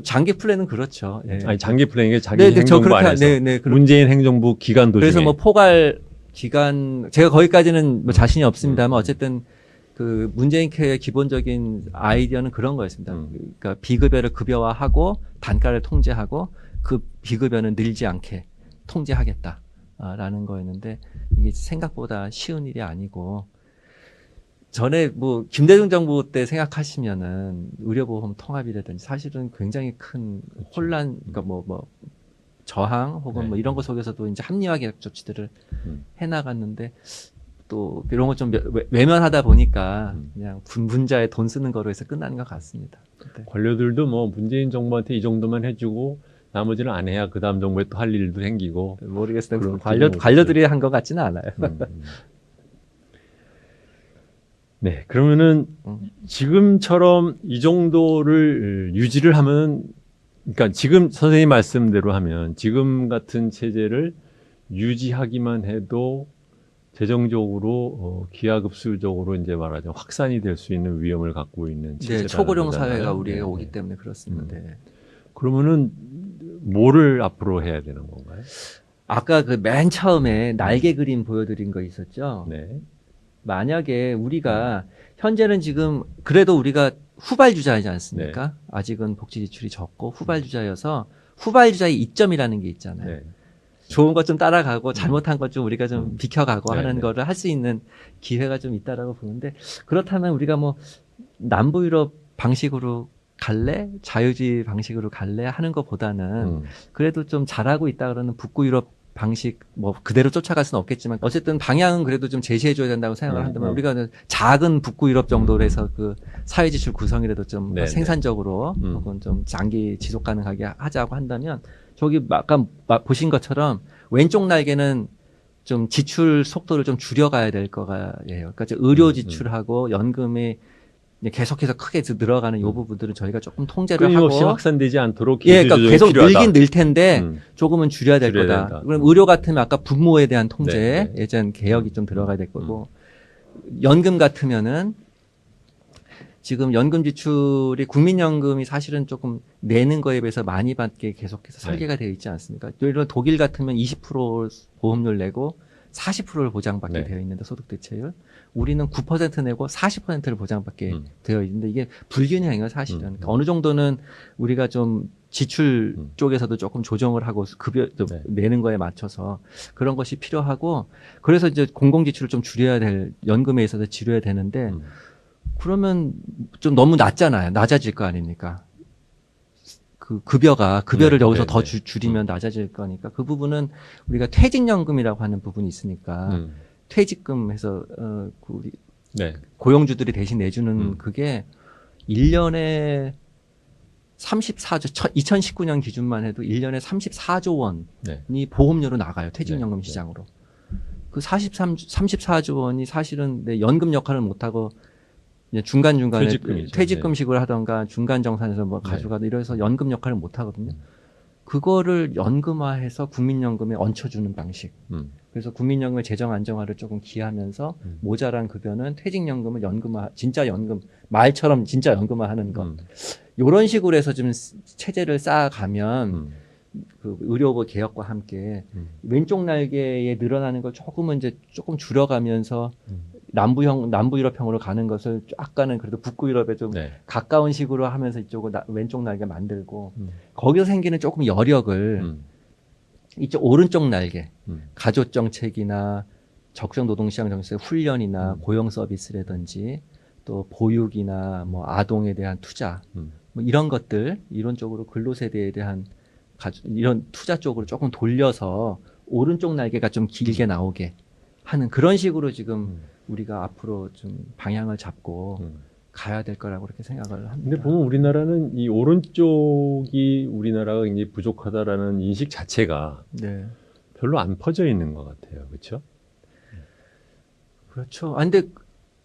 장기 플랜은 그렇죠. 예. 아니 장기 플랜이 자기 네, 저 행정부 그렇게 안에서 문재인 행정부 기간 도중에. 그래서 뭐 포괄 기간 제가 거기까지는 뭐 자신이 없습니다만 어쨌든 그 문재인 케어의 기본적인 아이디어는 그런 거였습니다. 그러니까 비급여를 급여화하고 단가를 통제하고 그 비급여는 늘지 않게 통제하겠다라는 거였는데 이게 생각보다 쉬운 일이 아니고 전에 뭐 김대중 정부 때 생각하시면은 의료보험 통합이라든지 사실은 굉장히 큰 혼란, 그러니까 뭐 저항 혹은 네. 뭐 이런 것 속에서도 이제 합리화 개혁 조치들을 해나갔는데 또 이런 거 좀 외면하다 보니까 그냥 분자에 돈 쓰는 거로 해서 끝나는 것 같습니다. 네. 관료들도 뭐 문재인 정부한테 이 정도만 해주고 나머지는 안 해야 그 다음 정부에 또 할 일도 생기고. 모르겠어요. 그런 관료들이 한 것 같지는 않아요. 네, 그러면은 지금처럼 이 정도를 유지를 하면, 그러니까 지금 선생님 말씀대로 하면 지금 같은 체제를 유지하기만 해도 재정적으로 기하급수적으로 이제 말하자면 확산이 될 수 있는 위험을 갖고 있는 체제라는 네, 초고령 거잖아요. 사회가 우리에게 네, 오기 네. 때문에 그렇습니다. 네. 그러면은 뭐를 앞으로 해야 되는 건가요? 아까 그 맨 처음에 날개 그림 보여드린 거 있었죠? 네. 만약에 우리가 현재는 지금 그래도 우리가 후발주자이지 않습니까? 네. 아직은 복지 지출이 적고 후발주자여서 후발주자의 이점이라는 게 있잖아요. 네. 좋은 것 좀 따라가고 잘못한 것 좀 우리가 좀 비켜가고 네, 하는 네. 거를 할 수 있는 기회가 좀 있다라고 보는데 그렇다면 우리가 뭐 남부 유럽 방식으로 갈래? 자유주의 방식으로 갈래? 하는 것보다는 그래도 좀 잘하고 있다 그러는 북구 유럽 방식 뭐 그대로 쫓아갈 수는 없겠지만 어쨌든 방향은 그래도 좀 제시해줘야 된다고 생각을 한다면 우리가 작은 북구 유럽 정도로 해서 그 사회지출 구성이라도 좀 네, 생산적으로 혹은 좀 장기 지속 가능하게 하자고 한다면 저기 아까 보신 것처럼 왼쪽 날개는 좀 지출 속도를 좀 줄여가야 될 거예요. 그러니까 의료 지출하고 연금이 계속해서 크게 늘어가는 이 부분들은 저희가 조금 통제를 끊임없이 하고 확산되지 않도록 예, 그러니까 계속 필요하다. 늘긴 늘 텐데 조금은 줄여야 될 줄여야 거다. 된다. 그럼 의료 같으면 아까 부모에 대한 통제, 네, 네. 예전 개혁이 좀 들어가야 될 거고 연금 같으면은 지금 연금 지출이 국민연금이 사실은 조금 내는 거에 비해서 많이 받게 계속해서 설계가 되어 있지 않습니까? 예를 들어 독일 같으면 20% 보험료를 내고 40%를 보장받게 네. 되어 있는데 소득 대체율 우리는 9% 내고 40%를 보장받게 되어 있는데 이게 불균형이에요 사실은. 그러니까 어느 정도는 우리가 좀 지출 쪽에서도 조금 조정을 하고 급여 네. 내는 거에 맞춰서 그런 것이 필요하고 그래서 이제 공공 지출을 좀 줄여야 될 연금에 있어서 줄여야 되는데 그러면 좀 너무 낮잖아요. 낮아질 거 아닙니까? 그 급여를 네, 여기서 네, 더 네. 줄이면 낮아질 거니까 그 부분은 우리가 퇴직연금이라고 하는 부분이 있으니까 퇴직금 해서 우리 네. 고용주들이 대신 내주는 그게 1년에 34조 2019년 기준만 해도 1년에 34조 원이 네. 보험료로 나가요. 퇴직연금 네. 시장으로. 그 34조 원이 사실은 내 연금 역할을 못 하고 중간중간에 퇴직금이죠. 퇴직금식으로 하던가 중간 정산에서 뭐 가져가도 이래서 연금 역할을 못 하거든요. 그거를 연금화해서 국민연금에 얹혀주는 방식. 그래서 국민연금의 재정 안정화를 조금 기하면서 모자란 급여는 퇴직연금을 연금화, 진짜 연금, 말처럼 진짜 연금화하는 것. 이런 식으로 해서 좀 체제를 쌓아가면 그 의료보 개혁과 함께 왼쪽 날개에 늘어나는 걸 조금은 이제 조금 줄여가면서 남부 유럽형으로 가는 것을 약간은 그래도 북부 유럽에 좀 네. 가까운 식으로 하면서 이쪽을 왼쪽 날개 만들고 거기서 생기는 조금 여력을 이쪽 오른쪽 날개 가족 정책이나 적정 노동시장 정책 훈련이나 고용 서비스라든지 또 보육이나 뭐 아동에 대한 투자 뭐 이런 것들 이론적으로 근로세대에 대한 이런 투자 쪽으로 조금 돌려서 오른쪽 날개가 좀 길게 나오게 하는 그런 식으로 지금 우리가 앞으로 좀 방향을 잡고 가야 될 거라고 그렇게 생각을 합니다. 근데 보면 우리나라는 이 오른쪽이 우리나라가 굉장히 부족하다라는 인식 자체가 네. 별로 안 퍼져 있는 것 같아요. 그렇죠? 그렇죠. 아, 근데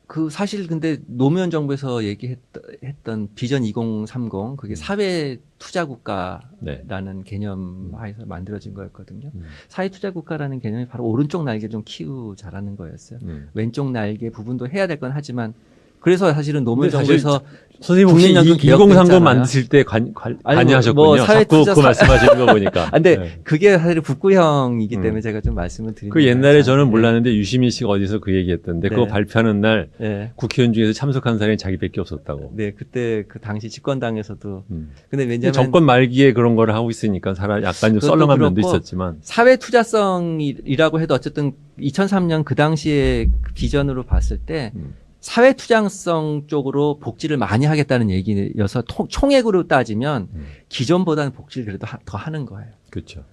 그 사실 근데 노무현 정부에서 얘기했던 비전 2030 그게 사회 투자 국가라는 개념 하에서 만들어진 거였거든요. 사회 투자 국가라는 개념이 바로 오른쪽 날개 좀 키우자라는 거였어요. 왼쪽 날개 부분도 해야 될 건 하지만 그래서 사실은 노무현 정부에서 선생님 혹시 2030 만드실 때 관여하셨군요. 뭐 자꾸 그 말씀하시는 거 보니까. 근데 네. 그게 사실 북구형이기 때문에 제가 좀 말씀을 드리는 그 옛날에 저는 몰랐는데 유시민 씨가 어디서 그 얘기했던데 네. 그거 발표하는 날 네. 국회의원 중에서 참석한 사람이 자기밖에 없었다고. 네, 그때 그 당시 집권당에서도 근데 왜냐면 정권 말기에 그런 거를 하고 있으니까 약간 좀 썰렁한 면도 있었지만 사회 투자성이라고 해도 어쨌든 2003년 그 당시에 비전으로 봤을 때 사회 투자성 쪽으로 복지를 많이 하겠다는 얘기여서 총액으로 따지면 기존보다는 복지를 그래도 더 하는 거예요. 그렇죠.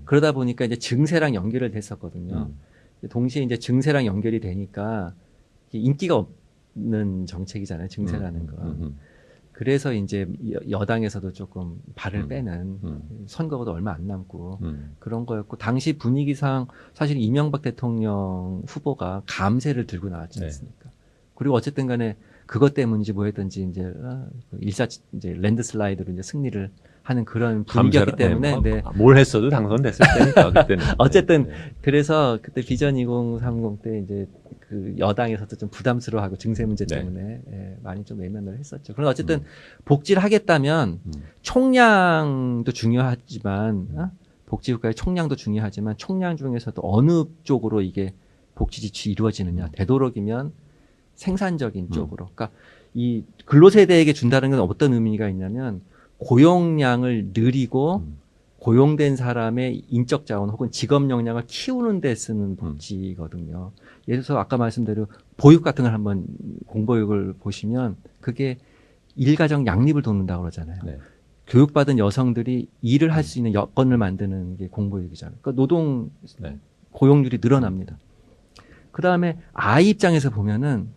그러다 보니까 이제 증세랑 연결을 됐었거든요. 동시에 이제 증세랑 연결이 되니까 인기가 없는 정책이잖아요. 증세라는 건. 그래서 이제 여당에서도 조금 발을 빼는 선거가 얼마 안 남고 그런 거였고 당시 분위기상 사실 이명박 대통령 후보가 감세를 들고 나왔지 않습니까? 그리고 어쨌든 간에 그것 때문인지 뭐였든지 이제 이제 랜드슬라이드로 이제 승리를 하는 그런 분위기였기 때문에 뭘 했어도 당선됐을 때니까 그때는. 어쨌든 그래서 그때 비전 2030 때 이제 그 여당에서도 좀 부담스러워하고 증세 문제 때문에 많이 좀 외면을 했었죠. 그런데 어쨌든 복지를 하겠다면 총량도 중요하지만 복지국가의 총량도 중요하지만 총량 중에서도 어느 쪽으로 이게 복지 지출이 이루어지느냐 되도록이면 생산적인 쪽으로. 그러니까 이 근로세대에게 준다는 건 어떤 의미가 있냐면 고용량을 늘리고 고용된 사람의 인적 자원 혹은 직업 역량을 키우는 데 쓰는 복지거든요. 예를 들어서 아까 말씀대로 보육 같은 걸 한번 공보육을 보시면 그게 일가정 양립을 돕는다고 그러잖아요. 네. 교육받은 여성들이 일을 할 수 있는 여건을 만드는 게 공보육이잖아요. 그러니까 노동 고용률이 늘어납니다. 그 다음에 아이 입장에서 보면은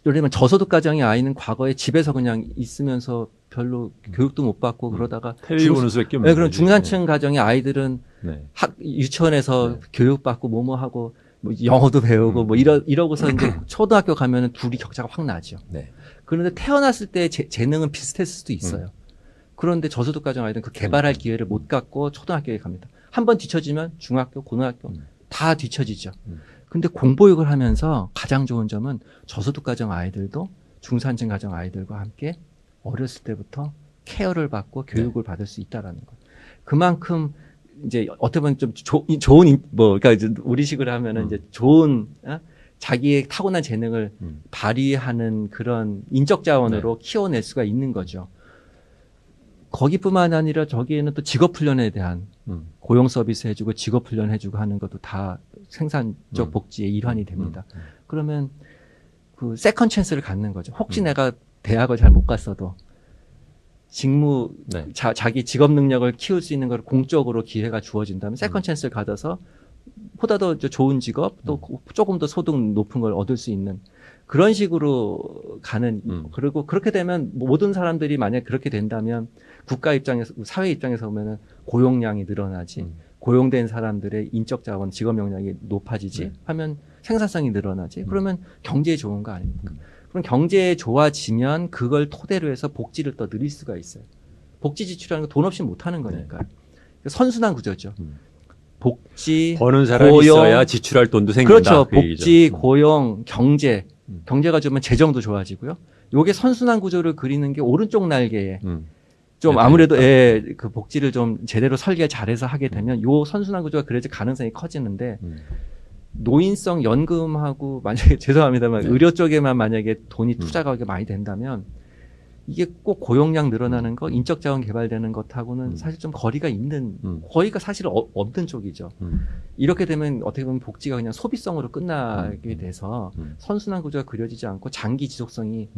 예를 들면 저소득 가정의 아이는 과거에 집에서 그냥 있으면서 별로 교육도 못 받고 그러다가 텔레비 보는 수밖에 없는 그런 중산층 가정의 아이들은 유치원에서 교육받고 뭐하고 뭐 영어도 배우고 뭐 이러고서 이제 초등학교 가면은 둘이 격차가 확 나죠. 그런데 태어났을 때 재능은 비슷했을 수도 있어요. 그런데 저소득 가정 아이들은 그 개발할 기회를 못 갖고 초등학교에 갑니다. 한번 뒤처지면 중학교, 고등학교 다 뒤처지죠. 근데 공보육을 하면서 가장 좋은 점은 저소득 가정 아이들도 중산층 가정 아이들과 함께 어렸을 때부터 케어를 받고 교육을 받을 수 있다라는 거. 그만큼 이제 어떻게 보면 좀 좋은 그러니까 이제 우리식으로 하면은 이제 좋은 자기의 타고난 재능을 발휘하는 그런 인적 자원으로 키워낼 수가 있는 거죠. 거기뿐만 아니라 저기에는 또 직업 훈련에 대한 고용 서비스 해주고 직업 훈련 해주고 하는 것도 다 생산적 복지의 일환이 됩니다. 그러면 그 세컨 찬스를 갖는 거죠. 혹시 내가 대학을 잘 못 갔어도 직무 자기 직업 능력을 키울 수 있는 걸 공적으로 기회가 주어진다면 세컨 찬스를 받아서 보다 더 좋은 직업 또 조금 더 소득 높은 걸 얻을 수 있는 그런 식으로 가는 그리고 그렇게 되면 모든 사람들이 만약 그렇게 된다면 국가 입장에서 사회 입장에서 보면은 고용량이 늘어나지 고용된 사람들의 인적 자원 직업 역량이 높아지지 하면 생산성이 늘어나지 그러면 경제에 좋은 거 아닙니까? 그럼 경제에 좋아지면 그걸 토대로 해서 복지를 더 늘릴 수가 있어요. 복지 지출하는 거 돈 없이 못 하는 거니까요. 선순환 구조죠. 복지, 버는 사람이 고용, 있어야 지출할 돈도 생긴다. 그렇죠. 그 복지, 고용, 경제가 좋으면 재정도 좋아지고요. 요게 선순환 구조를 그리는 게 오른쪽 날개에 좀 네, 아무래도 되겠다. 그 복지를 좀 제대로 설계 잘해서 하게 되면 요 선순환 구조가 그래질 가능성이 커지는데 노인성 연금하고 만약에 죄송합니다만 네. 의료 쪽에만 만약에 돈이 음. 투자가 많이 된다면 이게 꼭 고용량 늘어나는 거, 인적 자원 개발되는 것하고는 사실 좀 거리가 있는 거리가 사실 없는 쪽이죠. 이렇게 되면 어떻게 보면 복지가 그냥 소비성으로 끝나게 돼서 선순환 구조가 그려지지 않고 장기 지속성이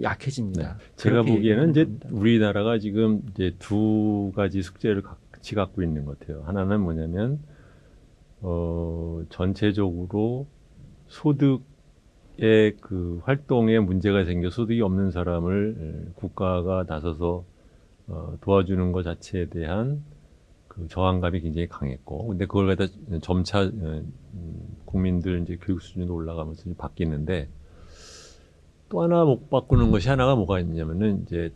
약해집니다. 제가 그렇게 보기에는 얘기하는 이제 겁니다. 우리나라가 지금 이제 두 가지 숙제를 같이 갖고 있는 것 같아요. 하나는 뭐냐면 전체적으로 소득의 그 활동에 문제가 생겨 소득이 없는 사람을 국가가 나서서 도와주는 것 자체에 대한 그 저항감이 굉장히 강했고, 근데 그걸 갖다 점차 국민들 이제 교육 수준도 올라가면서 이제 바뀌는데, 또 하나 못 바꾸는 것이 하나가 뭐가 있냐면은 이제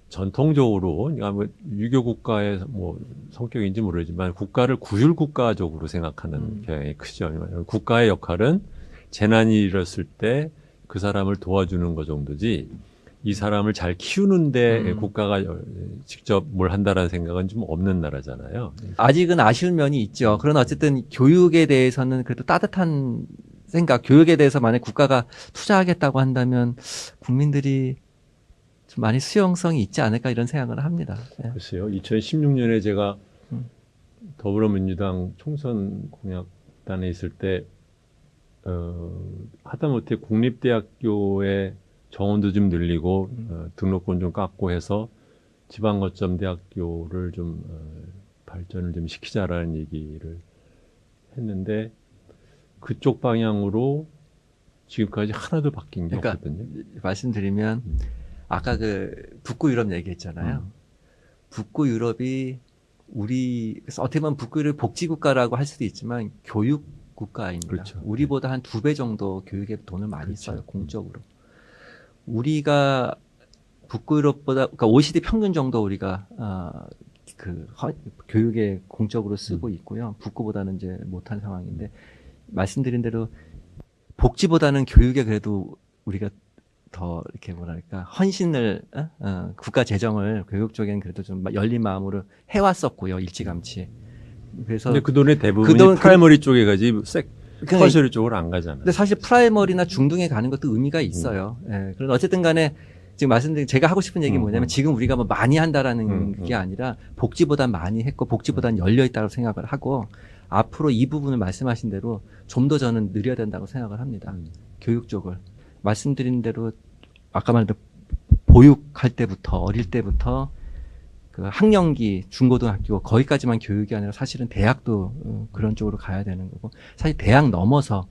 전통적으로 그러니까 뭐 유교 국가의 뭐 성격인지 모르지만 국가를 구휼 국가적으로 생각하는 경향이 크죠. 국가의 역할은 재난이 일었을 때 그 사람을 도와주는 것 정도지, 이 사람을 잘 키우는데 국가가 직접 뭘 한다라는 생각은 좀 없는 나라잖아요. 아직은 아쉬운 면이 있죠. 그러나 어쨌든 교육에 대해서는 그래도 따뜻한 생각, 교육에 대해서 만약 국가가 투자하겠다고 한다면 국민들이 좀 많이 수용성이 있지 않을까 이런 생각을 합니다. 예. 글쎄요. 2016년에 제가 더불어민주당 총선 공약단에 있을 때 하다못해 국립대학교의 정원도 좀 늘리고 등록금 좀 깎고 해서 지방 거점 대학교를 좀 발전을 좀 시키자라는 얘기를 했는데, 그쪽 방향으로 지금까지 하나도 바뀐 게 그러니까 없거든요. 말씀드리면 아까 그 북구 유럽 얘기했잖아요. 북구 유럽이 우리 그래서 어떻게 보면 북구 유럽 복지국가라고 할 수도 있지만 교육 국가입니다. 그렇죠. 우리보다 한 2배 정도 교육에 돈을 많이 그렇죠. 써요, 공적으로. 우리가 북구 유럽보다 그러니까 OECD 평균 정도 우리가 교육에 공적으로 쓰고 있고요. 북구보다는 이제 못한 상황인데, 말씀드린 대로 복지보다는 교육에 그래도 우리가 더 이렇게 뭐랄까 헌신을 국가 재정을 교육 쪽에는 그래도 좀 열린 마음으로 해왔었고요, 일찌감치. 그래서 근데 그 돈의 대부분이 그 돈- 프라이머리 쪽에 가지 그러니까 터셔리 쪽으로 안 가잖아요. 근데 사실 프라이머리나 중등에 가는 것도 의미가 있어요. 예. 그런 어쨌든 간에 지금 말씀드린 제가 하고 싶은 얘기는 뭐냐면 지금 우리가 뭐 많이 한다라는 게 아니라 복지보단 많이 했고 복지보단 열려 있다고 생각을 하고, 앞으로 이 부분을 말씀하신 대로 좀 더 저는 늘려야 된다고 생각을 합니다. 교육 쪽을. 말씀드린 대로 아까 말했던 보육할 때부터 어릴 때부터 그 학령기 중고등학교 거기까지만 교육이 아니라 사실은 대학도 그런 쪽으로 가야 되는 거고, 사실 대학 넘어서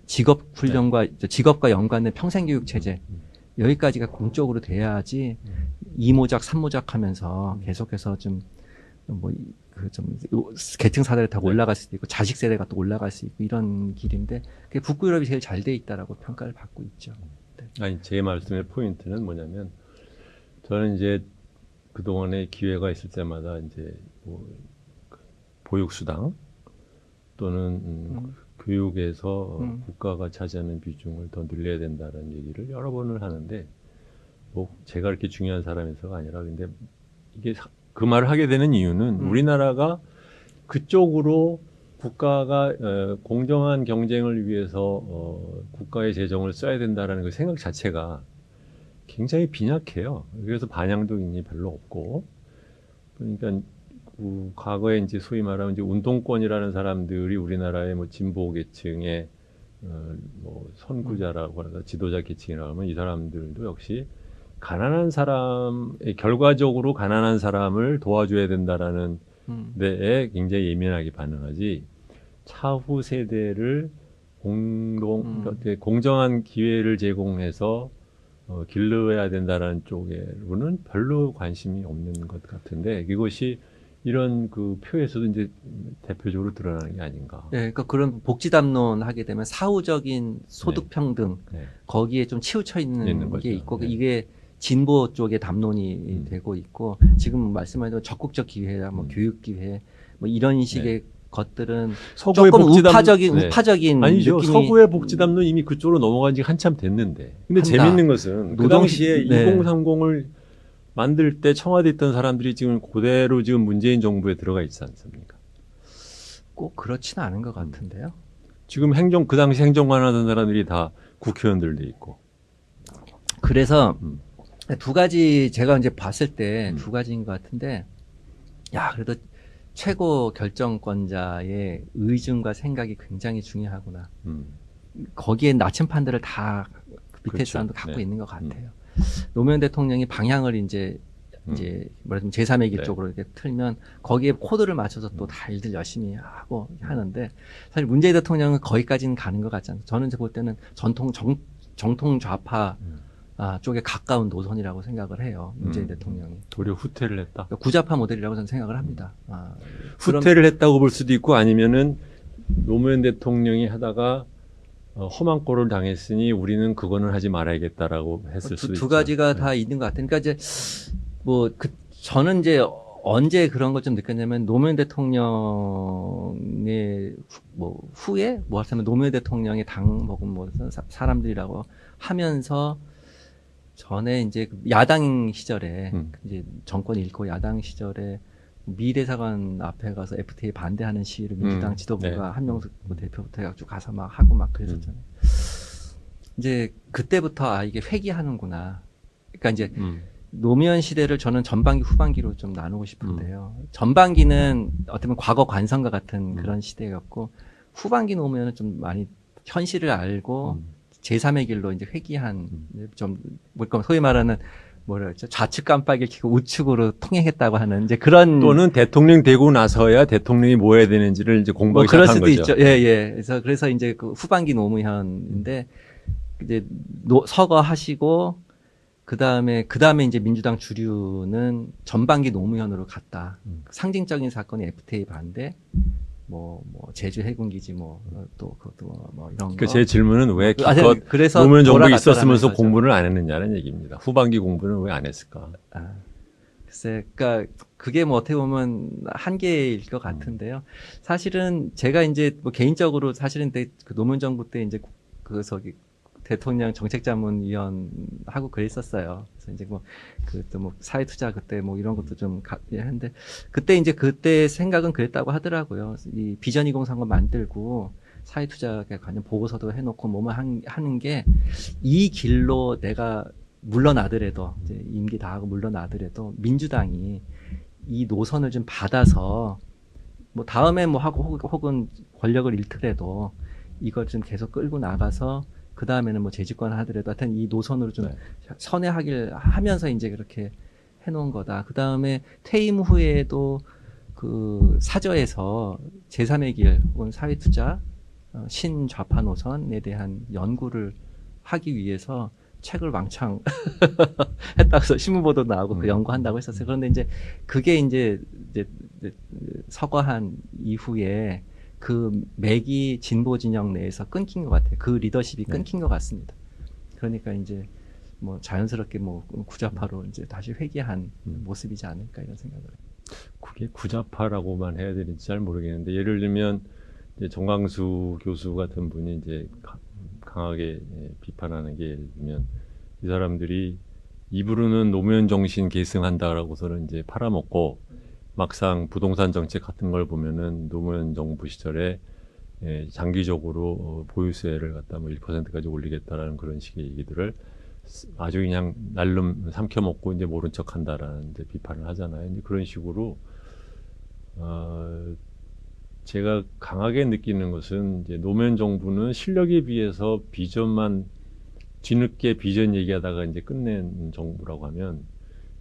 직업 훈련과 직업과 연관된 평생교육 체제 여기까지가 공적으로 돼야지 이모작 삼모작 하면서 계속해서 좀 계층 사다리 타고 올라갈 수도 있고 자식 세대가 또 올라갈 수 있고 이런 길인데, 그게 북구 유럽이 제일 잘 돼 있다라고 평가를 받고 있죠. 아니, 제 말씀의 포인트는 뭐냐면, 저는 이제 그동안에 기회가 있을 때마다 이제 뭐 보육수당 또는 교육에서 국가가 차지하는 비중을 더 늘려야 된다는 얘기를 여러 번을 하는데, 뭐 제가 그렇게 중요한 사람에서가 아니라, 근데 이게 그 말을 하게 되는 이유는 우리나라가 그쪽으로 국가가 공정한 경쟁을 위해서 국가의 재정을 써야 된다라는 그 생각 자체가 굉장히 빈약해요. 그래서 반영도 굉장히 별로 없고, 그러니까 과거에 이제 소위 말하면 이제 운동권이라는 사람들이 우리나라의 뭐 진보 계층의 뭐 선구자라고 하나 지도자 계층이라고 하면, 이 사람들도 역시 가난한 사람, 결과적으로 가난한 사람을 도와줘야 된다라는 데에 굉장히 예민하게 반응하지, 차후 세대를 공정한 기회를 제공해서 길러야 된다라는 쪽으로는 별로 관심이 없는 것 같은데, 이것이 이런 그 표에서도 이제 대표적으로 드러나는 게 아닌가. 네, 그러니까 그런 복지 담론 하게 되면 사후적인 소득 평등 거기에 좀 치우쳐 있는 게 있고, 이게 진보 쪽의 담론이 되고 있고, 지금 말씀하신 대로 적극적 기회야, 뭐 교육 기회, 뭐 이런 식의 것들은 서구의 조금 복지담론, 우파적인 아니죠. 느낌이. 서구의 복지담론 이미 그쪽으로 넘어간 지 한참 됐는데. 근데 한다. 재밌는 것은 그 당시에 네. 2030을 만들 때 청와대에 있던 사람들이 지금 그대로 지금 문재인 정부에 들어가 있지 않습니까? 꼭 그렇지는 않은 것 같은데요. 지금 그 당시 행정관 하던 사람들이 다 국회의원들도 있고. 그래서 두 가지 제가 이제 봤을 때 음. 두 가지인 것 같은데, 야, 그래도 최고 결정권자의 의중과 생각이 굉장히 중요하구나. 거기에 나침판들을 다 밑에 그렇죠. 사람도 갖고 네. 있는 것 같아요. 노무현 대통령이 방향을 이제 뭐라면 제3의 길 네. 쪽으로 이렇게 틀면 거기에 코드를 맞춰서 또 다 일들 열심히 하고 하는데, 사실 문재인 대통령은 거기까지는 가는 것 같지 않아요. 저는 이제 볼 때는 정통 좌파 쪽에 가까운 노선이라고 생각을 해요. 문재인 대통령이. 도리어 후퇴를 했다. 그러니까 구좌파 모델이라고 저는 생각을 합니다. 후퇴를 했다고 볼 수도 있고 아니면은 노무현 대통령이 하다가 험한 꼴을 당했으니 우리는 그거는 하지 말아야겠다라고 했을 수도 있죠. 두 가지가 네. 다 있는 것 같아요. 그러니까 이제 저는 이제 언제 그런 걸 좀 느꼈냐면, 노무현 대통령의 후에 뭐 하자면 노무현 대통령의 당 혹은 뭐 사람들이라고 하면서 전에 이제 야당 시절에 이제 정권 잃고 야당 시절에 미대사관 앞에 가서 FTA 반대하는 시위를 민주당 지도부가 네. 한명숙 대표부터 해가지고 가서 막 하고 막 그랬었잖아요. 이제 그때부터 이게 회귀하는구나. 그러니까 이제 노무현 시대를 저는 전반기 후반기로 좀 나누고 싶은데요. 전반기는 어떻게 보면 과거 관성과 같은 그런 시대였고, 후반기 노무현은 좀 많이 현실을 알고 제3의 길로 이제 회귀한 좀 소위 말하는 뭐랄까 좌측 깜빡이를 켜고 우측으로 통행했다고 하는 이제 그런, 또는 대통령 되고 나서야 대통령이 뭐 해야 되는지를 이제 공부하기 그럴 시작한 수도 거죠. 있죠. 예, 예. 그래서 이제 그 후반기 노무현인데, 이제 서거하시고 그다음에 이제 민주당 주류는 전반기 노무현으로 갔다. 상징적인 사건이 FTA 반대, 뭐 제주 해군기지 또 그것도 뭐 이런 그러니까 거. 제 질문은 왜 그래서 노무현 정부 돌아갔다라는 있었으면서 거죠. 공부를 안 했느냐는 얘기입니다. 후반기 공부는 왜 안 했을까? 글쎄, 그러니까 그게 뭐 어떻게 보면 한계일 것 같은데요. 사실은 제가 이제 뭐 개인적으로 사실은 그 노무현 정부 때 이제 대통령 정책자문위원 하고 그랬었어요. 그래서 이제 그또 사회투자 그때 뭐 이런 것도 좀 했는데, 그때 생각은 그랬다고 하더라고요. 이 비전 2030 만들고 사회투자에 관련 보고서도 해놓고 뭐뭐 하는 게, 이 길로 내가 물러나더라도 이제 임기 다 하고 물러나더라도 민주당이 이 노선을 좀 받아서 뭐 다음에 뭐 하고 혹은 권력을 잃더라도 이걸 좀 계속 끌고 나가서 그 다음에는 뭐 재집권 하더라도 하여튼 이 노선으로 좀 선회하길 하면서 이제 그렇게 해놓은 거다. 그 다음에 퇴임 후에도 그 사저에서 제3의 길 혹은 사회투자 신좌파 노선에 대한 연구를 하기 위해서 책을 왕창 했다고 해서 신문보도 나오고 그 연구한다고 했었어요. 그런데 이제 그게 이제 서거한 이후에 그 맥이 진보 진영 내에서 끊긴 것 같아요. 그 리더십이 끊긴 것 같습니다. 그러니까 이제 뭐 자연스럽게 뭐 구좌파로 이제 다시 회귀한 모습이지 않을까 이런 생각을 해요. 그게 구좌파라고만 해야 되는지 잘 모르겠는데, 예를 들면 이제 정광수 교수 같은 분이 이제 강하게 비판하는 게, 예를 들면 이 사람들이 입으로는 노무현 정신 계승한다라고서는 이제 팔아먹고 막상 부동산 정책 같은 걸 보면은 노무현 정부 시절에 장기적으로 보유세를 갖다 뭐 1%까지 올리겠다라는 그런 식의 얘기들을 아주 그냥 날름 삼켜먹고 이제 모른 척한다라는 이제 비판을 하잖아요. 이제 그런 식으로 제가 강하게 느끼는 것은, 이제 노무현 정부는 실력에 비해서 비전만 뒤늦게 비전 얘기하다가 이제 끝낸 정부라고 하면,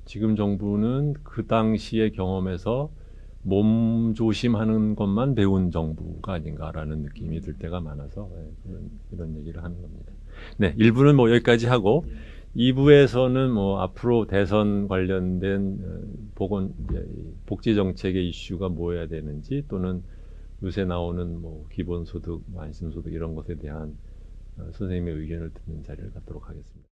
지금 정부는 그 당시의 경험에서 몸조심하는 것만 배운 정부가 아닌가라는 느낌이 들 때가 많아서 이런 얘기를 하는 겁니다. 네, 1부는 뭐 여기까지 하고 2부에서는 뭐 앞으로 대선 관련된 복지 정책의 이슈가 뭐여야 되는지, 또는 요새 나오는 뭐 기본소득, 안심소득 이런 것에 대한 선생님의 의견을 듣는 자리를 갖도록 하겠습니다.